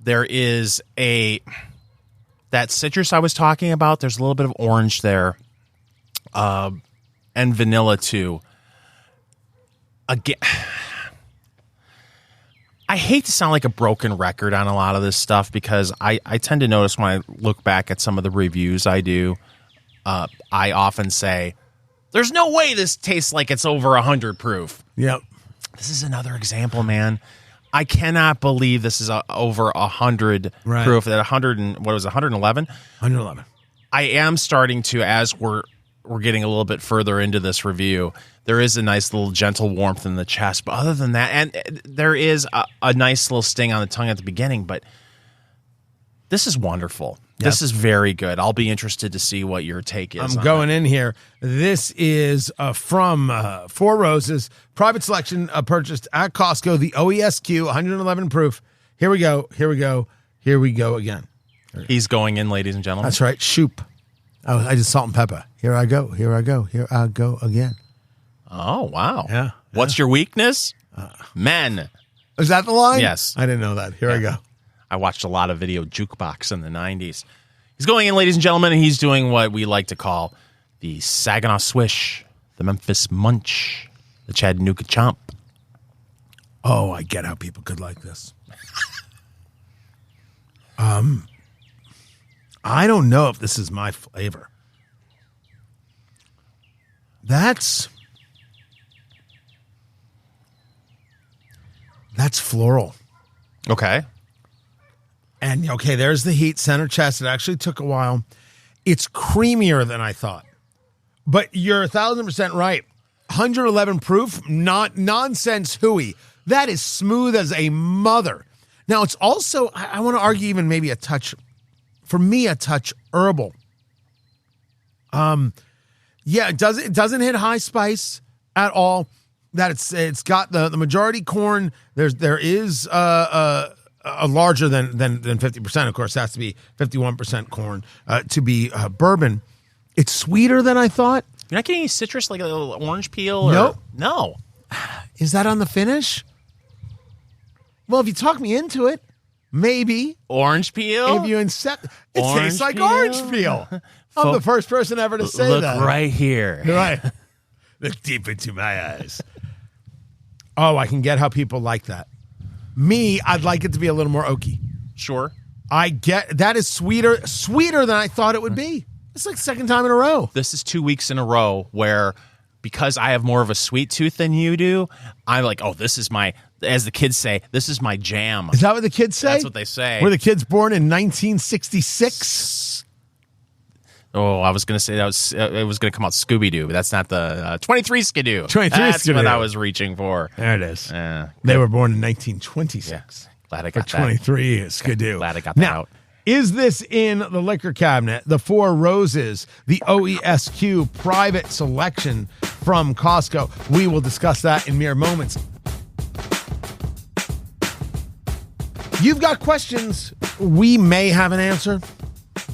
There is that citrus I was talking about. There's a little bit of orange there, and vanilla too. Again, I hate to sound like a broken record on a lot of this stuff because I tend to notice when I look back at some of the reviews I do, I often say, "There's no way this tastes like it's over 100 proof." Yep. This is another example, man. I cannot believe this is over 100 Right. proof. At 100 and what was it, 111? 111. I am starting to, as we're getting a little bit further into this review, there is a nice little gentle warmth in the chest. But other than that, and there is a nice little sting on the tongue at the beginning, but this is wonderful. Yep. This is very good. I'll be interested to see what your take is. I'm going in here. This is from Four Roses, private selection purchased at Costco, the OESQ, 111 proof. Here we go. Here we go. Here we go again. He's going in, ladies and gentlemen. That's right. Shoop. Oh, I just salt and pepper. Here I go. Here I go. Here I go again. Oh, wow. Yeah. What's your weakness? Men. Is that the line? Yes. I didn't know that. Here I go. I watched a lot of video jukebox in the 90s. He's going in, ladies and gentlemen, and he's doing what we like to call the Saginaw Swish, the Memphis Munch, the Chattanooga Chomp. Oh, I get how people could like this. I don't know if this is my flavor. That's floral. Okay. And, okay, there's the heat, center chest. It actually took a while. It's creamier than I thought. But you're 1,000% right. 111 proof, not nonsense hooey. That is smooth as a mother. Now, it's also, I want to argue even maybe a touch, for me, a touch herbal. Yeah, it doesn't hit high spice at all. That it's got the majority corn. There is a larger than 50%. Of course, it has to be 51% corn to be bourbon. It's sweeter than I thought. You're not getting any citrus, like a little orange peel? Nope. No. Is that on the finish? Well, if you talk me into it, maybe. Orange peel? If you it Orange tastes like peel? orange peel. I'm the first person ever to say Look that. right here. Right. Look deep into my eyes. Oh, I can get how people like that. Me, I'd like it to be a little more oaky. Sure. I get that is sweeter than I thought it would be. It's like the second time in a row. This is 2 weeks in a row where, because I have more of a sweet tooth than you do, I'm like, oh, this is my, as the kids say, this is my jam. Is that what the kids say? That's what they say. Were the kids born in 1966? Oh, I was going to say that it was going to come out Scooby-Doo, but that's not the 23 Skidoo. 23 That's Skidoo. what I was reaching for. There it is. They were born in 1926. Yeah. Glad I got that. 23 is Skidoo. Glad I got that now, out. Is this in the liquor cabinet? The Four Roses, the OESQ private selection from Costco. We will discuss that in mere moments. You've got questions. We may have an answer.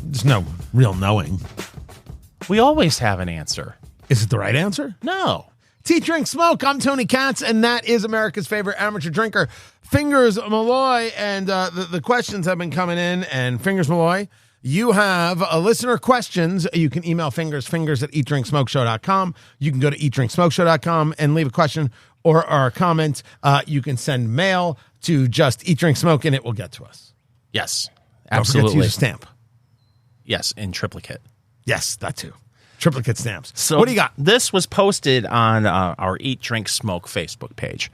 There's no real knowing. We always have an answer. Is it the right answer? No. Tea, Drink, Smoke. I'm Tony Katz, and that is America's favorite amateur drinker, Fingers Malloy. And the questions have been coming in. And Fingers Malloy, you have listener questions. You can email fingers at eatdrinksmokeshow.com. You can go to eatdrinksmokeshow.com and leave a question or a comment. You can send mail to just Eat, Drink, Smoke, and it will get to us. Yes. Don't Absolutely. forget to use a stamp. Yes, in triplicate. Yes, that too. Triplicate stamps. So what do you got? This was posted on our Eat, Drink, Smoke Facebook page.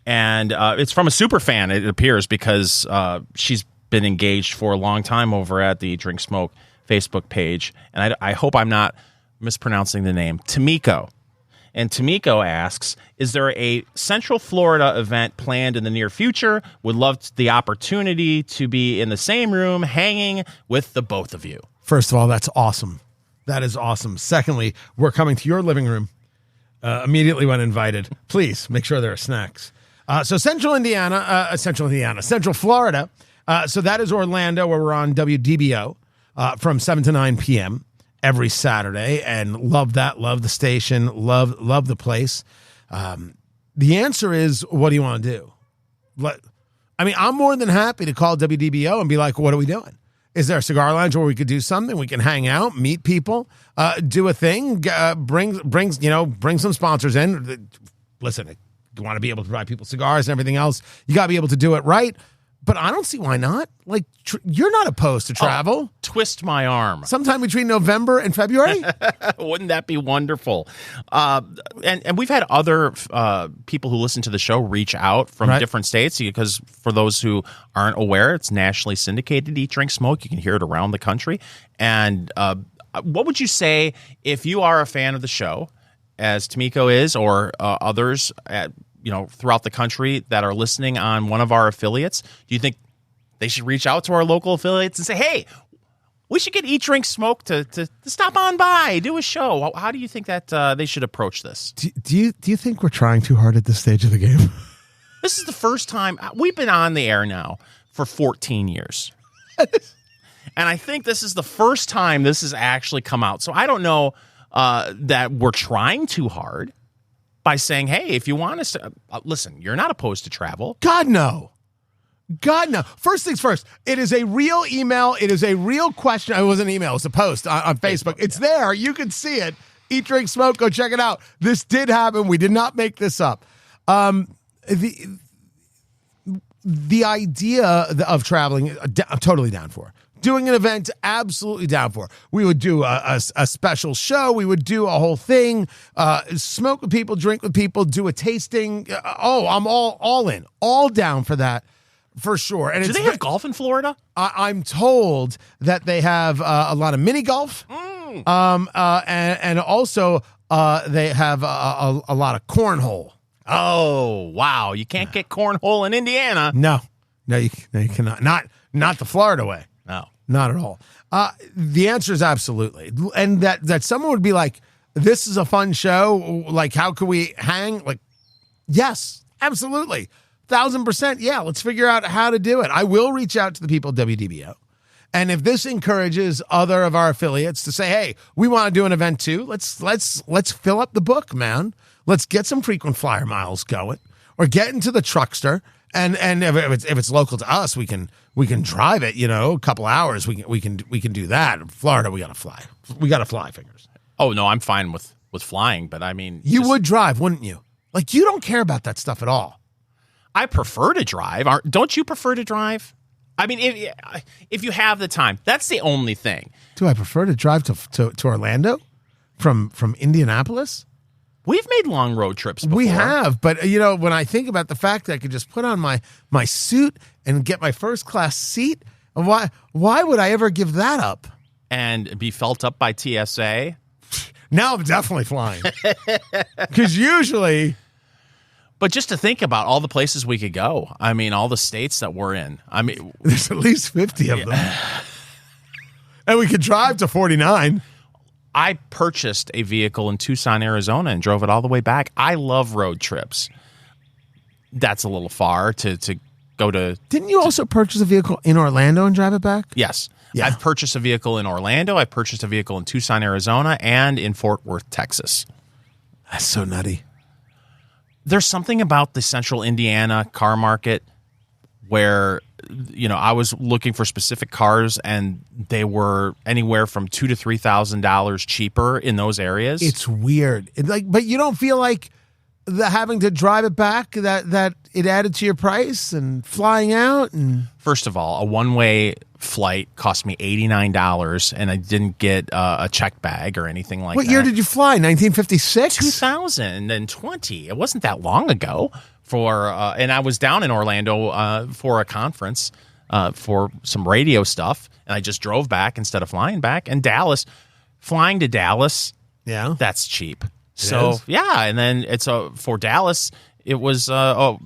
And it's from a super fan, it appears, because she's been engaged for a long time over at the Drink Smoke Facebook page. And I hope I'm not mispronouncing the name. Tamiko. And Tamiko asks, is there a Central Florida event planned in the near future? Would love the opportunity to be in the same room hanging with the both of you. First of all, that's awesome. That is awesome. Secondly, we're coming to your living room immediately when invited. Please make sure there are snacks. So Central Florida. So that is Orlando, where we're on WDBO from 7 to 9 p.m. every Saturday, and love that. Love the station. Love the place. The answer is, what do you want to do? I'm more than happy to call WDBO and be like, what are we doing? Is there a cigar lounge where we could do something? We can hang out, meet people, do a thing, bring some sponsors in. Listen, you want to be able to provide people cigars and everything else. You got to be able to do it right. But I don't see why not. Like, you're not opposed to travel. Twist my arm. Sometime between November and February? Wouldn't that be wonderful? And we've had other people who listen to the show reach out from different states, because for those who aren't aware, it's nationally syndicated, Eat, Drink, Smoke. You can hear it around the country. And what would you say if you are a fan of the show, as Tomiko is, or others throughout the country that are listening on one of our affiliates? Do you think they should reach out to our local affiliates and say, hey, we should get Eat, Drink, Smoke to stop on by, do a show? How do you think that they should approach this? Do you think we're trying too hard at this stage of the game? This is the first time. We've been on the air now for 14 years. And I think this is the first time this has actually come out. So I don't know that we're trying too hard by saying, hey, if you want us to, listen, you're not opposed to travel. God, no. God, no. First things first, it is a real email. It is a real question. It wasn't an email. It was a post on Facebook. It's there. You can see it. Eat, Drink, Smoke. Go check it out. This did happen. We did not make this up. The idea of traveling, I'm totally down for. Doing an event, absolutely down for. We would do a special show. We would do a whole thing. Smoke with people, drink with people, do a tasting. I'm all in. All down for that, for sure. And do they have golf in Florida? I'm told that they have a lot of mini golf. And also they have a lot of cornhole. Oh, wow. You can't get cornhole in Indiana. No, you cannot. Not the Florida way. No. Not at all. The answer is absolutely. And that someone would be like, this is a fun show. Like, how could we hang? Like, yes, absolutely. 1,000%. Yeah, let's figure out how to do it. I will reach out to the people at WDBO. And if this encourages other of our affiliates to say, hey, we want to do an event too, let's fill up the book, man. Let's get some frequent flyer miles going, or get into the truckster. And if it's local to us, we can drive it, a couple hours. We can do that. In Florida, we gotta fly. We gotta fly, fingers. Oh no, I'm fine with flying, but I mean, you would drive, wouldn't you? Like, you don't care about that stuff at all. I prefer to drive. Don't you prefer to drive? I mean, if you have the time, that's the only thing. Do I prefer to drive to Orlando from Indianapolis? We've made long road trips before. We have, but when I think about the fact that I could just put on my suit and get my first class seat, why would I ever give that up? And be felt up by TSA? Now I'm definitely flying. Because usually... But just to think about all the places we could go. I mean, all the states that we're in. I mean... There's at least 50 of them. And we could drive to 49. I purchased a vehicle in Tucson, Arizona, and drove it all the way back. I love road trips. That's a little far to go to... Didn't you also purchase a vehicle in Orlando and drive it back? Yes. Yeah. I've purchased a vehicle in Orlando. I purchased a vehicle in Tucson, Arizona, and in Fort Worth, Texas. That's so nutty. There's something about the central Indiana car market where, I was looking for specific cars and they were anywhere from $2,000 to $3,000 cheaper in those areas. It's weird. But you don't feel like having to drive it back, that it added to your price, and flying out? And first of all, a one-way flight cost me $89, and I didn't get a check bag or anything like that. What year did you fly? 1956? 2020. It wasn't that long ago. And I was down in Orlando for a conference for some radio stuff, and I just drove back instead of flying back. And flying to Dallas, yeah, that's cheap. Yeah, and then it's for Dallas, it was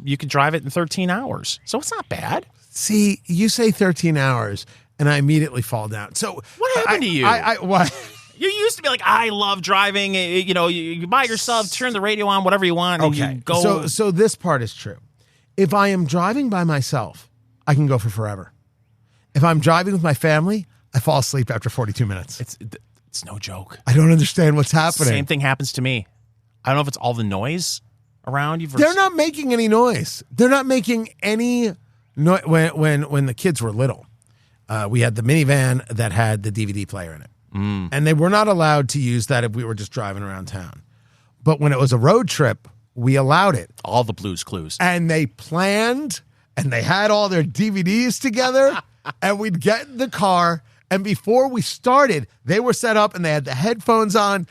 you could drive it in 13 hours, so it's not bad. See, you say 13 hours, and I immediately fall down. So what happened to you? What? You used to be like, I love driving. You by yourself, turn the radio on, whatever you want. And okay. You go. So this part is true. If I am driving by myself, I can go for forever. If I'm driving with my family, I fall asleep after 42 minutes. It's no joke. I don't understand what's happening. Same thing happens to me. I don't know if it's all the noise around you. They're not making any noise. They're not making any noise. When the kids were little, we had the minivan that had the DVD player in it. And they were not allowed to use that if we were just driving around town. But when it was a road trip, we allowed it. All the Blues Clues. And they planned and they had all their DVDs together, and we'd get in the car, and before we started, they were set up, and they had the headphones on,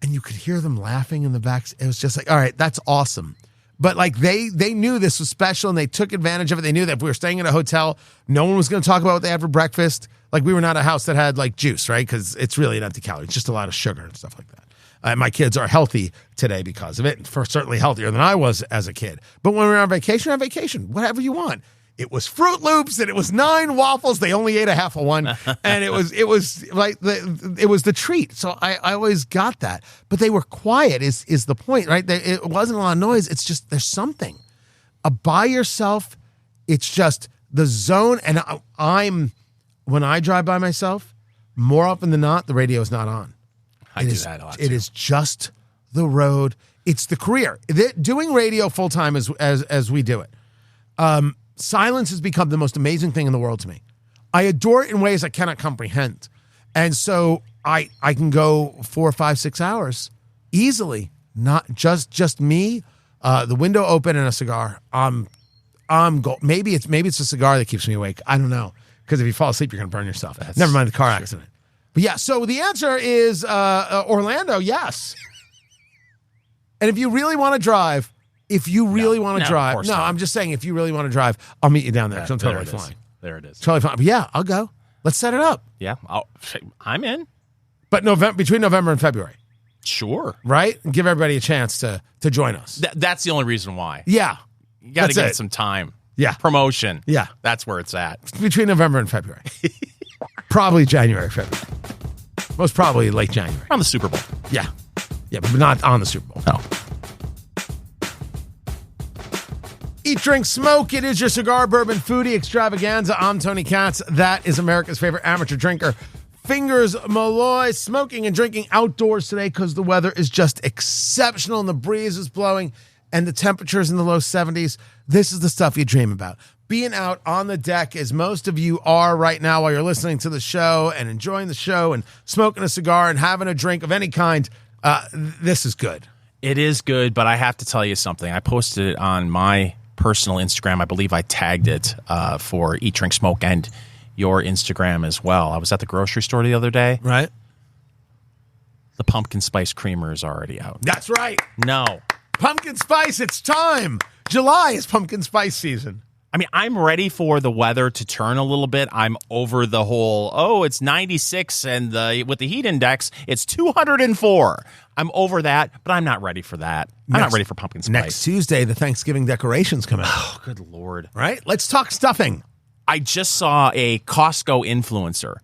and you could hear them laughing in the back. It was just like, all right, that's awesome. But like they knew this was special, and they took advantage of it. They knew that if we were staying in a hotel, no one was going to talk about what they had for breakfast. Like we were not a house that had like juice, right? Because it's really an empty calorie. It's just a lot of sugar and stuff like that. My kids are healthy today because of it, and certainly healthier than I was as a kid. But when we were on vacation, whatever you want. It was Fruit Loops and it was 9 waffles. They only ate a half of one, and it was like it was the treat. So I always got that. But they were quiet. Is the point, right? It wasn't a lot of noise. It's just there's something. By yourself, it's just the zone. And when I drive by myself, more often than not, the radio is not on. I do that a lot, too. It is just the road. It's the career. Doing radio full time as we do it. Silence has become the most amazing thing in the world to me. I adore it in ways I cannot comprehend. And so I can go 4, 5, 6 hours easily. Not just me, the window open and a cigar. Maybe it's a cigar that keeps me awake. I don't know. Because if you fall asleep, you're going to burn yourself. Never mind the car accident. But yeah, so the answer is Orlando, yes. And if you really want to drive, I'm just saying, if you really want to drive, I'll meet you down there because I'm totally flying. There it is. Totally fine. But yeah, I'll go. Let's set it up. Yeah, I'm in. But between November and February. Sure. Right? And give everybody a chance to join us. That's the only reason why. Yeah. You got to give it some time. Yeah. Promotion. Yeah. That's where it's at. Between November and February. Probably January, February. Most probably late January. On the Super Bowl. Yeah. Yeah, but not on the Super Bowl. No. Eat, drink, smoke. It is your cigar, bourbon, foodie extravaganza. I'm Tony Katz. That is America's favorite amateur drinker, Fingers Malloy. Smoking and drinking outdoors today because the weather is just exceptional and the breeze is blowing and the temperature's in the low 70s. This is the stuff you dream about. Being out on the deck, as most of you are right now while you're listening to the show and enjoying the show and smoking a cigar and having a drink of any kind, this is good. It is good, but I have to tell you something. I posted it on my personal Instagram. I believe I tagged it for Eat, Drink, Smoke and your Instagram as well. I was at the grocery store the other day. Right. The pumpkin spice creamer is already out. That's right. No. Pumpkin spice, it's time. July is pumpkin spice season. I mean, I'm ready for the weather to turn a little bit. I'm over the whole, it's 96 and with the heat index, it's 204. I'm over that, but I'm not ready for that. I'm not ready for pumpkin spice. Next Tuesday, the Thanksgiving decorations come out. Oh, good Lord. Right? Let's talk stuffing. I just saw a Costco influencer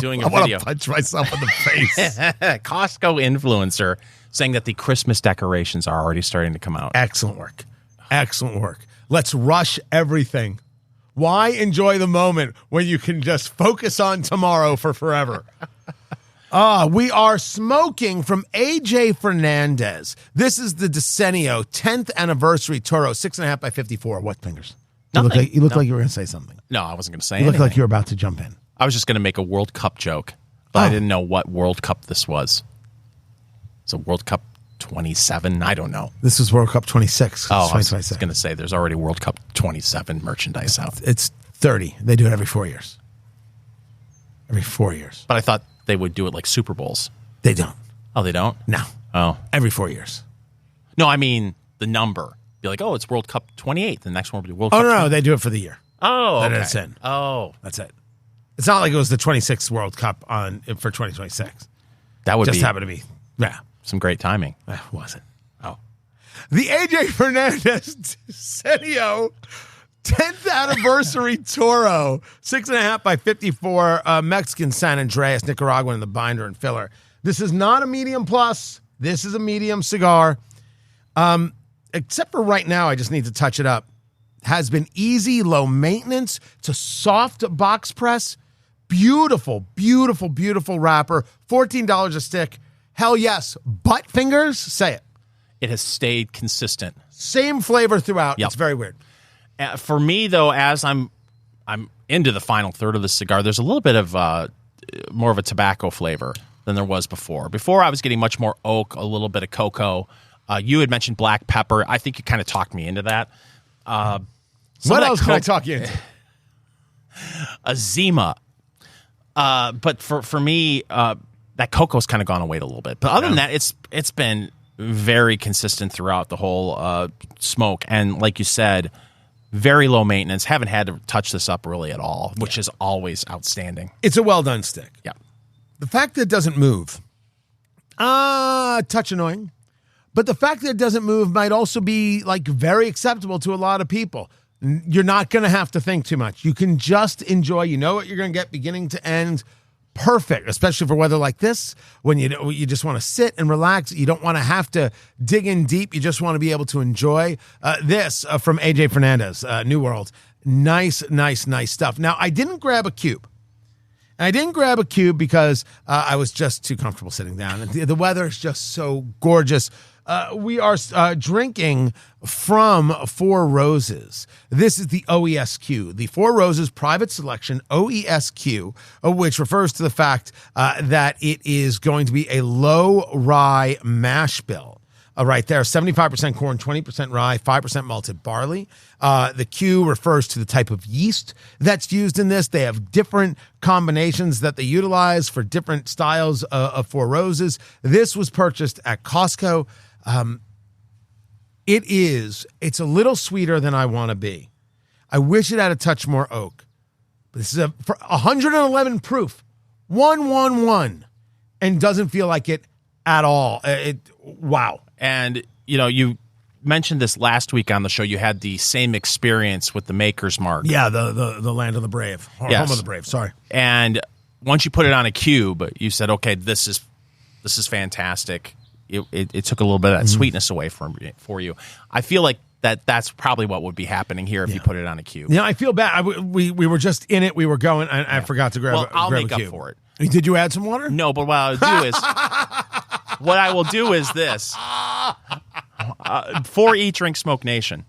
doing a video. I want to punch myself in the face. Costco influencer saying that the Christmas decorations are already starting to come out. Excellent work. Excellent work. Let's rush everything. Why enjoy the moment when you can just focus on tomorrow for forever? We are smoking from AJ Fernandez. This is the Decenio 10th Anniversary Toro, 6.5 by 54. What fingers? You look like you were going to say something. No, I wasn't going to say anything. You anything. look like you were about to jump in. I was just going to make a World Cup joke, but I didn't know what World Cup this was. It's a World Cup 27? I don't know. This is World Cup 26. Oh, I was going to say there's already World Cup 27 merchandise out. It's 30. They do it every 4 years. Every 4 years. But I thought they would do it like Super Bowls. They don't. Oh, they don't? No. Oh. Every 4 years. No, I mean the number. Be like, it's World Cup 28. The next one will be World Cup. Oh, no, they do it for the year. Oh, okay. That's it. Oh. That's it. It's not like it was the 26th World Cup for 2026. That would just happen to be. Yeah. Some great timing. Was it? Oh. The AJ Fernandez Decenio 10th Anniversary Toro, 6.5 by 54, Mexican San Andrés, Nicaraguan in the binder and filler. This is not a medium plus. This is a medium cigar. Except for right now, I just need to touch it up. Has been easy, low maintenance. It's a soft box press. Beautiful, beautiful, beautiful wrapper. $14 a stick. Hell yes. Butt fingers? Say it. It has stayed consistent. Same flavor throughout. Yep. It's very weird. For me, though, as I'm into the final third of the cigar, there's a little bit of more of a tobacco flavor than there was before. Before, I was getting much more oak, a little bit of cocoa. You had mentioned black pepper. I think you kind of talked me into that. What else can I talk you into? A Zima. But for me, that cocoa's kind of gone away a little bit. But other than that, it's been very consistent throughout the whole smoke. And like you said, very low maintenance. Haven't had to touch this up really at all, which is always outstanding. It's a well-done stick. Yeah. The fact that it doesn't move, touch annoying. But the fact that it doesn't move might also be like very acceptable to a lot of people. You're not going to have to think too much. You can just enjoy. You know what you're going to get beginning to end. Perfect, especially for weather like this, when you just want to sit and relax. You don't want to have to dig in deep. You just want to be able to enjoy this from AJ Fernandez, New World. Nice stuff. Now, I didn't grab a cube. And I didn't grab a cube because I was just too comfortable sitting down. And the weather is just so gorgeous. We are drinking from Four Roses. This is the OESQ, the Four Roses Private Selection OESQ, which refers to the fact that it is going to be a low rye mash bill. Right there, 75% corn, 20% rye, 5% malted barley. The Q refers to the type of yeast that's used in this. They have different combinations that they utilize for different styles of Four Roses. This was purchased at Costco. It's a little sweeter than I want to be. I wish it had a touch more oak. But this is for 111 proof, 111, and doesn't feel like it at all. Wow. And, you mentioned this last week on the show. You had the same experience with the Maker's Mark. Yeah, the land of the brave. Yes. Home of the brave, sorry. And once you put it on a cube, you said, okay, this is fantastic. It took a little bit of that sweetness away for you. I feel like that's probably what would be happening here if you put it on a cube. Yeah, I feel bad. We were just in it. We were going. I forgot to grab. Well, I'll grab make a up cube. for it. Did you add some water? No, but what I will do is this. For Eat, Drink, Smoke Nation,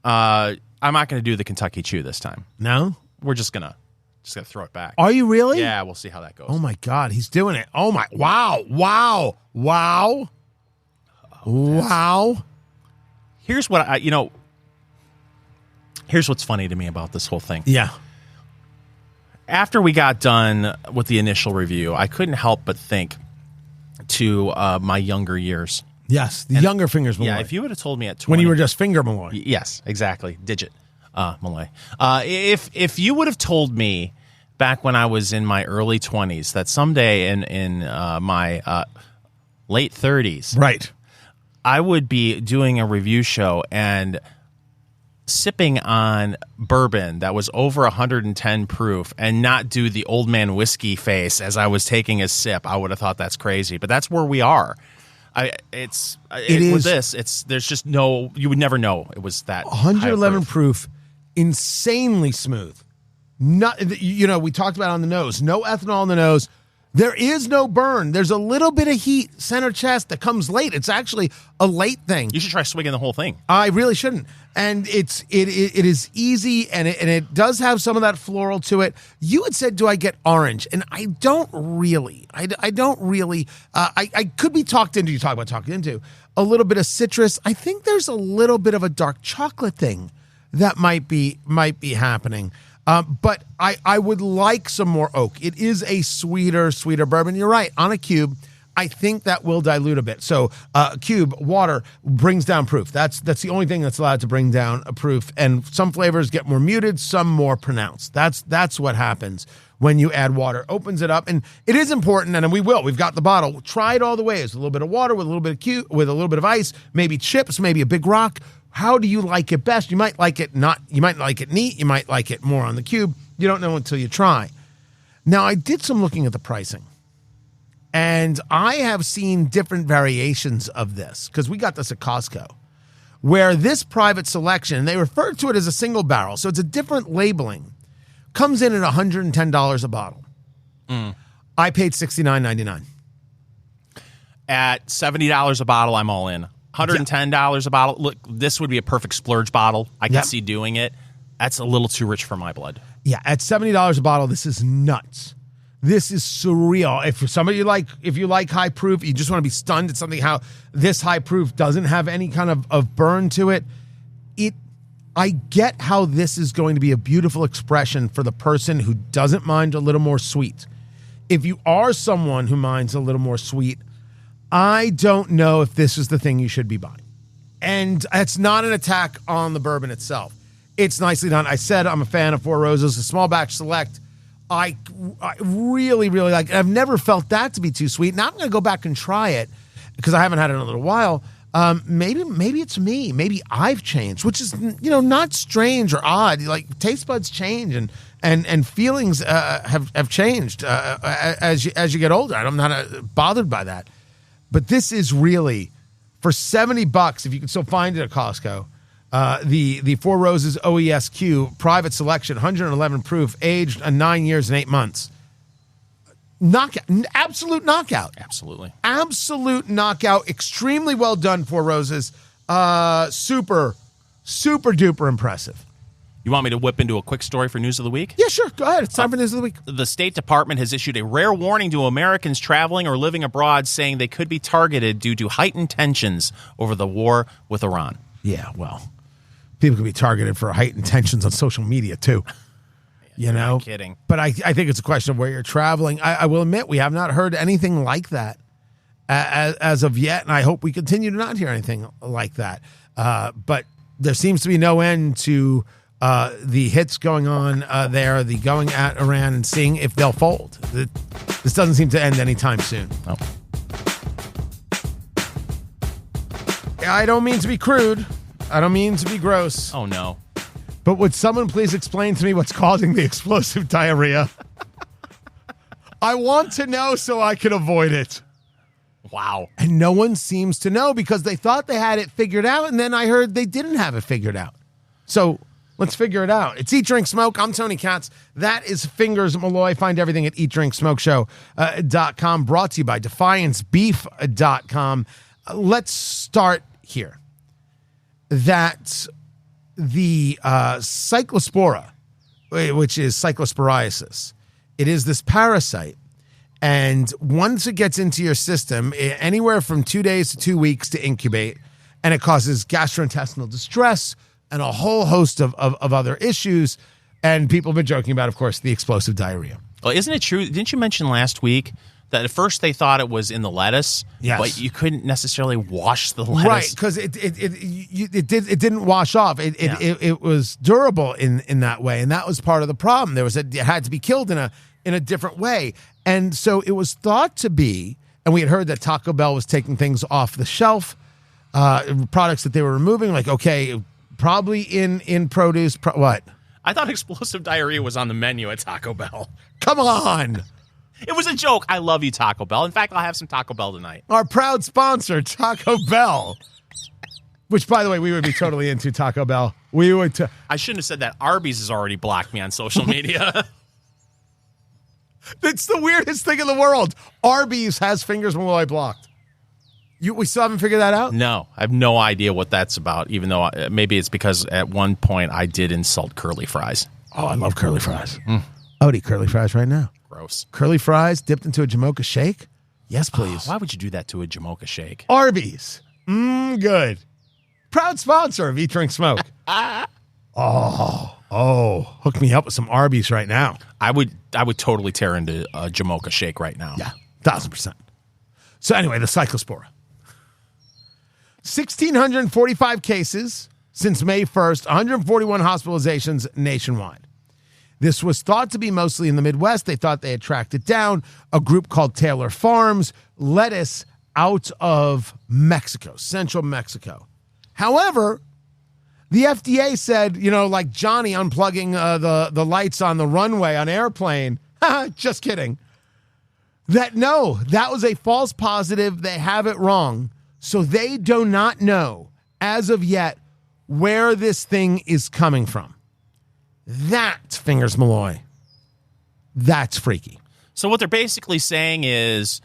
I'm not going to do the Kentucky Chew this time. No, we're just gonna throw it back. Are you really? Yeah, we'll see how that goes. Oh my God, he's doing it. Oh my! Wow! Here's what's funny to me about this whole thing. Yeah. After we got done with the initial review, I couldn't help but think to my younger years. Yes, the younger fingers Malloy. Yeah, if you would have told me at 20... When you were just finger Malloy. Yes, exactly. Digit Malloy. If you would have told me back when I was in my early 20s that someday in my late 30s... Right. I would be doing a review show and sipping on bourbon that was over 110 proof and not do the old man whiskey face as I was taking a sip, I would have thought that's crazy. But that's where we are. With this, there's just no, you would never know it was that 111 proof, insanely smooth. Not, we talked about it on the nose. No ethanol on the nose. There is no burn. There's a little bit of heat, center chest, that comes late. It's actually a late thing. You should try swigging the whole thing. I really shouldn't. And it is easy, and it does have some of that floral to it. You had said, do I get orange? And I don't really. I don't really. I could be talked into, you talk about talking into, a little bit of citrus. I think there's a little bit of a dark chocolate thing that might be happening. But I would like some more oak. It is a sweeter bourbon. You're right. On a cube, I think that will dilute a bit. So cube, water brings down proof. That's the only thing that's allowed to bring down a proof. And some flavors get more muted, some more pronounced. That's what happens when you add water. Opens it up. And it is important, and we will. We've got the bottle. Try it all the ways. A little bit of water with a little bit of cube, with a little bit of ice, maybe chips, maybe a big rock. How do you like it best? You might like it not. You might like it neat. You might like it more on the cube. You don't know until you try. Now, I did some looking at the pricing, and I have seen different variations of this because we got this at Costco, where this private selection, they refer to it as a single barrel, so it's a different labeling, comes in at $110 a bottle. I paid $69.99. At $70 a bottle, I'm all in. $110 a bottle. Look, this would be a perfect splurge bottle. I can see doing it. That's a little too rich for my blood. Yeah, at $70 a bottle, this is nuts. This is surreal. If you like high proof, you just want to be stunned at something how this high proof doesn't have any kind of burn to it. I get how this is going to be a beautiful expression for the person who doesn't mind a little more sweet. If you are someone who minds a little more sweet, I don't know if this is the thing you should be buying. And it's not an attack on the bourbon itself. It's nicely done. I said I'm a fan of Four Roses, a small batch select. I really, really like it. I've never felt that to be too sweet. Now I'm going to go back and try it because I haven't had it in a little while. Maybe it's me. Maybe I've changed, which is, not strange or odd. Like taste buds change and feelings have changed as you get older. I'm not bothered by that. But this is really, for $70, if you can still find it at Costco, the Four Roses OESQ private selection, 111 proof, aged 9 years and 8 months. Knockout, absolute knockout. Absolutely. Absolute knockout. Extremely well done, Four Roses. Super, super duper impressive. You want me to whip into a quick story for News of the Week? Yeah, sure. Go ahead. It's time for News of the Week. The State Department has issued a rare warning to Americans traveling or living abroad, saying they could be targeted due to heightened tensions over the war with Iran. Yeah, well, people can be targeted for heightened tensions on social media, too. Not kidding. But I think it's a question of where you're traveling. I will admit we have not heard anything like that as of yet, and I hope we continue to not hear anything like that. But there seems to be no end to the hits going on there, the going at Iran and seeing if they'll fold. This doesn't seem to end anytime soon. Oh. I don't mean to be crude. I don't mean to be gross. Oh, no. But would someone please explain to me what's causing the explosive diarrhea? I want to know so I can avoid it. Wow. And no one seems to know because they thought they had it figured out, and then I heard they didn't have it figured out. So let's figure it out. It's Eat, Drink, Smoke. I'm Tony Katz. That is Fingers Malloy. Find everything at eatdrinksmokeshow.com. Brought to you by DefianceBeef.com. Let's start here. That the cyclospora, which is cyclosporiasis, it is this parasite. And once it gets into your system, anywhere from 2 days to 2 weeks to incubate, and it causes gastrointestinal distress and a whole host of other issues. And people have been joking about, of course, the explosive diarrhea. Well, isn't it true? Didn't you mention last week that at first they thought it was in the lettuce, yes, but you couldn't necessarily wash the lettuce, right? Because it didn't wash off. It was durable in that way, and that was part of the problem. It had to be killed in a different way, and so it was thought to be. And we had heard that Taco Bell was taking things off the shelf, products that they were removing. Like, okay, probably in produce. What? I thought explosive diarrhea was on the menu at Taco Bell. Come on. It was a joke. I love you, Taco Bell. In fact, I'll have some Taco Bell tonight. Our proud sponsor, Taco Bell. Which, by the way, we would be totally into Taco Bell. We would. I shouldn't have said that. Arby's has already blocked me on social media. It's the weirdest thing in the world. Arby's has Fingers Malloy blocked. We still haven't figured that out? No, I have no idea what that's about, even though maybe it's because at one point I did insult curly fries. Oh, I love curly fries. I would eat curly fries right now. Gross. Curly fries dipped into a Jamocha shake? Yes, please. Why would you do that to a Jamocha shake? Arby's. Good. Proud sponsor of Eat, Drink, Smoke. Hook me up with some Arby's right now. I would totally tear into a Jamocha shake right now. Yeah, 1,000%. So anyway, the cyclospora. 1,645 cases since May 1st, 141 hospitalizations nationwide. This was thought to be mostly in the Midwest. They thought they had tracked it down. A group called Taylor Farms, lettuce out of Mexico, central Mexico. However, the FDA said, like Johnny unplugging the lights on the runway on airplane. Just kidding. That was a false positive. They have it wrong. So they do not know, as of yet, where this thing is coming from. That's Fingers Malloy. That's freaky. So what they're basically saying is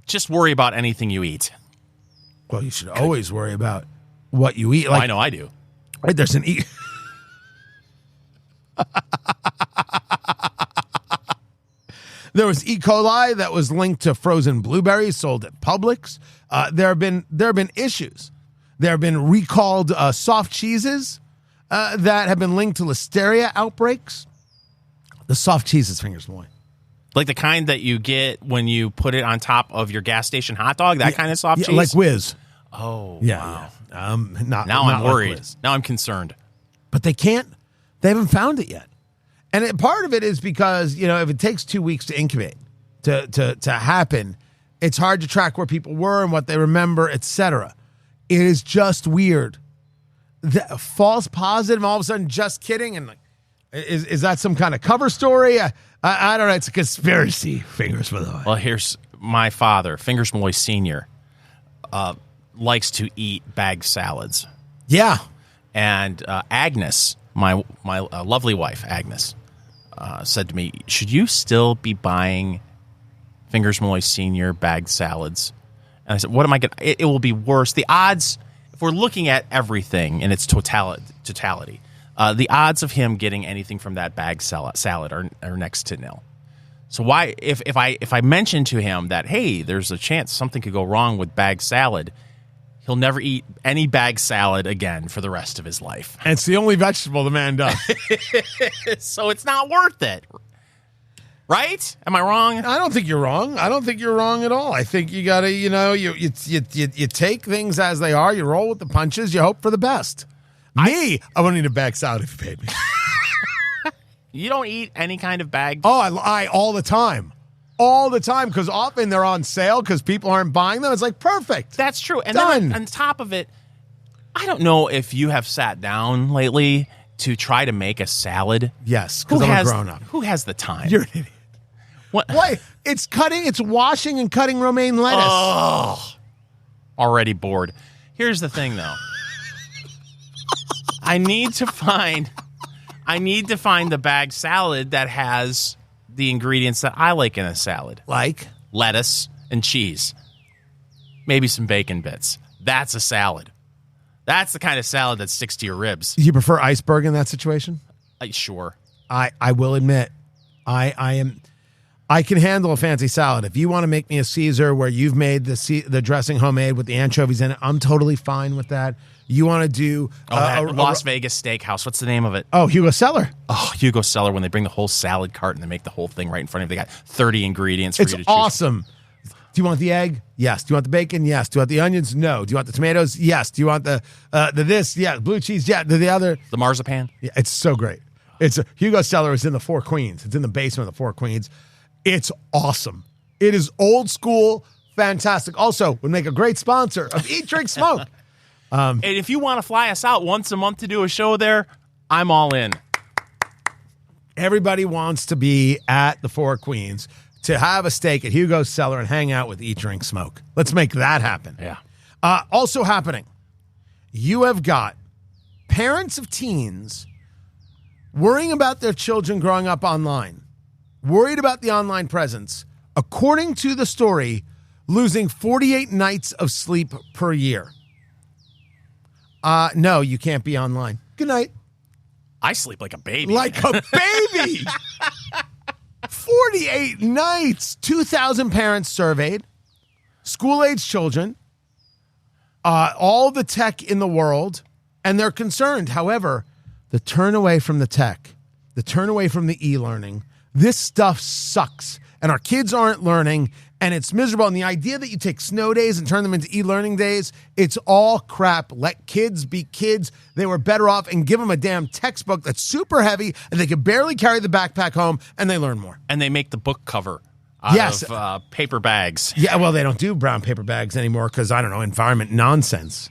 just worry about anything you eat. Well, you should always worry about what you eat. I know I do. Right, there's an There was E. coli that was linked to frozen blueberries sold at Publix. There have been issues. There have been recalled soft cheeses that have been linked to listeria outbreaks. The soft cheeses, Fingers Malloy. Like the kind that you get when you put it on top of your gas station hot dog, that kind of soft cheese? Like Whiz. Oh, Yeah. wow. Yeah. Now I'm worried. Like Whiz. Now I'm concerned. But they haven't found it yet. And part of it is because, if it takes 2 weeks to incubate, to happen, it's hard to track where people were and what they remember, etc. It is just weird. The false positive, all of a sudden, just kidding. And is that some kind of cover story? I don't know. It's a conspiracy. Fingers Malloy. Well, here's my father, Fingers Malloy Sr., likes to eat bag salads. Yeah. And Agnes, my lovely wife, Agnes, said to me, should you still be buying Fingers Malloy Sr. bagged salads? And I said, what am I going to... It will be worse. The odds, if we're looking at everything in its totality, the odds of him getting anything from that bag salad are next to nil. So why, if I mention to him that, hey, there's a chance something could go wrong with bag salad, he'll never eat any bag salad again for the rest of his life. And it's the only vegetable the man does. So it's not worth it. Right? Am I wrong? I don't think you're wrong. I don't think you're wrong at all. I think you got to, you take things as they are. You roll with the punches. You hope for the best. I wouldn't eat a bag salad if you paid me. You don't eat any kind of bag? Oh, I all the time. All the time, because often they're on sale because people aren't buying them. It's like, perfect. That's true. And Done. then on top of it, I don't know if you have sat down lately to try to make a salad. Yes, because I'm a grown-up. Who has the time? You're an idiot. What? Why? It's washing and cutting romaine lettuce. Oh, already bored. Here's the thing, though. I need to find the bag salad that has the ingredients that I like in a salad. Like? Lettuce and cheese. Maybe some bacon bits. That's a salad. That's the kind of salad that sticks to your ribs. Do you prefer iceberg in that situation? Sure. I will admit, I can handle a fancy salad. If you want to make me a Caesar where you've made the dressing homemade with the anchovies in it, I'm totally fine with that. You want to do Las Vegas Steakhouse. What's the name of it? Oh, Hugo Cellar. Oh, Hugo Cellar, when they bring the whole salad cart and they make the whole thing right in front of you. They got 30 ingredients for you to choose. It's awesome. Do you want the egg? Yes. Do you want the bacon? Yes. Do you want the onions? No. Do you want the tomatoes? Yes. Do you want the this? Yeah. Blue cheese? Yeah. The other? The marzipan? Yeah. It's so great. Hugo Cellar is in the Four Queens. It's in the basement of the Four Queens. It's awesome. It is old school, fantastic. Also, would make a great sponsor of Eat, Drink, Smoke. And if you want to fly us out once a month to do a show there, I'm all in. Everybody wants to be at the Four Queens to have a steak at Hugo's Cellar and hang out with Eat, Drink, Smoke. Let's make that happen. Yeah. Also happening, you have got parents of teens worrying about their children growing up online, worried about the online presence, according to the story, losing 48 nights of sleep per year. No, you can't be online. Good night. I sleep like a baby. Like a baby. 48 nights. 2,000 parents surveyed. School-age children. All the tech in the world. And they're concerned. However, the turn away from the tech, the turn away from the e-learning, this stuff sucks. And our kids aren't learning. And it's miserable. And the idea that you take snow days and turn them into e-learning days, it's all crap. Let kids be kids. They were better off and give them a damn textbook that's super heavy and they can barely carry the backpack home and they learn more. And they make the book cover out of paper bags. Yeah, well, they don't do brown paper bags anymore because, I don't know, environment nonsense.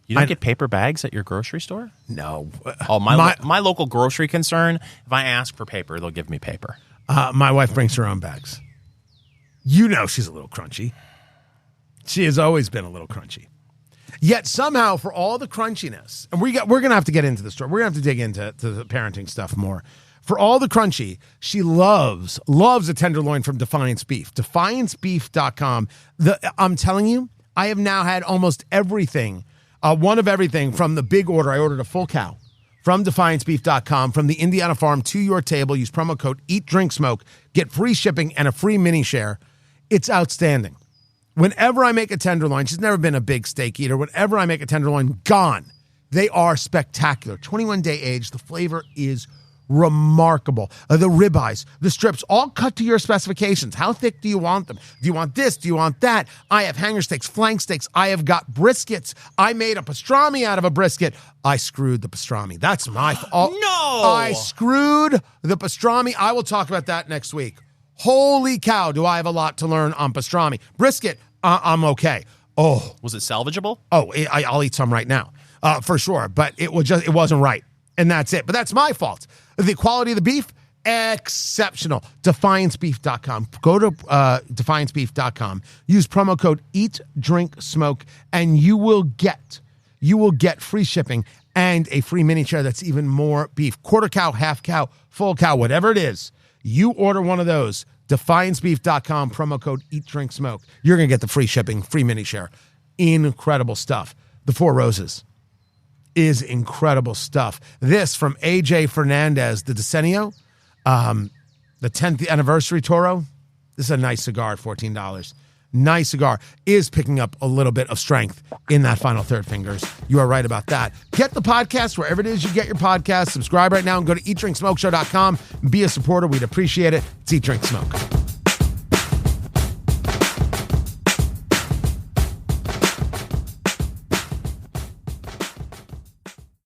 You don't get paper bags at your grocery store? No. Oh, my local grocery concern, if I ask for paper, they'll give me paper. My wife brings her own bags. You know she's a little crunchy. She has always been a little crunchy. Yet somehow, for all the crunchiness, and we're going to have to get into the story. We're going to have to dig into the parenting stuff more. For all the crunchy, she loves a tenderloin from Defiance Beef. DefianceBeef.com. I'm telling you, I have now had almost everything, one of everything from the big order. I ordered a full cow from DefianceBeef.com, from the Indiana farm to your table. Use promo code EATDRINKSMOKE. Get free shipping and a free mini share. It's outstanding. Whenever I make a tenderloin, she's never been a big steak eater. Whenever I make a tenderloin, gone. They are spectacular. 21-day age. The flavor is remarkable. The ribeyes, the strips, all cut to your specifications. How thick do you want them? Do you want this? Do you want that? I have hanger steaks, flank steaks. I have got briskets. I made a pastrami out of a brisket. I screwed the pastrami. That's my fault. No! I screwed the pastrami. I will talk about that next week. Holy cow, do I have a lot to learn on pastrami. Brisket, I'm okay. Oh. Was it salvageable? Oh, I'll eat some right now, for sure. But it wasn't right. And that's it. But that's my fault. The quality of the beef, exceptional. DefianceBeef.com. Go to DefianceBeef.com. Use promo code EatDrinkSmoke, and you will get free shipping and a free mini chair that's even more beef. Quarter cow, half cow, full cow, whatever it is. You order one of those. DefianceBeef.com. Promo code EatDrinkSmoke. You're going to get the free shipping, free mini chair. Incredible stuff. The Four Roses is incredible stuff. This from AJ Fernandez, the Decenio, the 10th Anniversary Toro. This is a nice cigar at $14. Nice cigar. Is picking up a little bit of strength in that final third fingers. You are right about that. Get the podcast wherever it is you get your podcast. Subscribe right now and go to eatdrinksmokeshow.com. Be a supporter. We'd appreciate it. It's Eat, Drink, Smoke.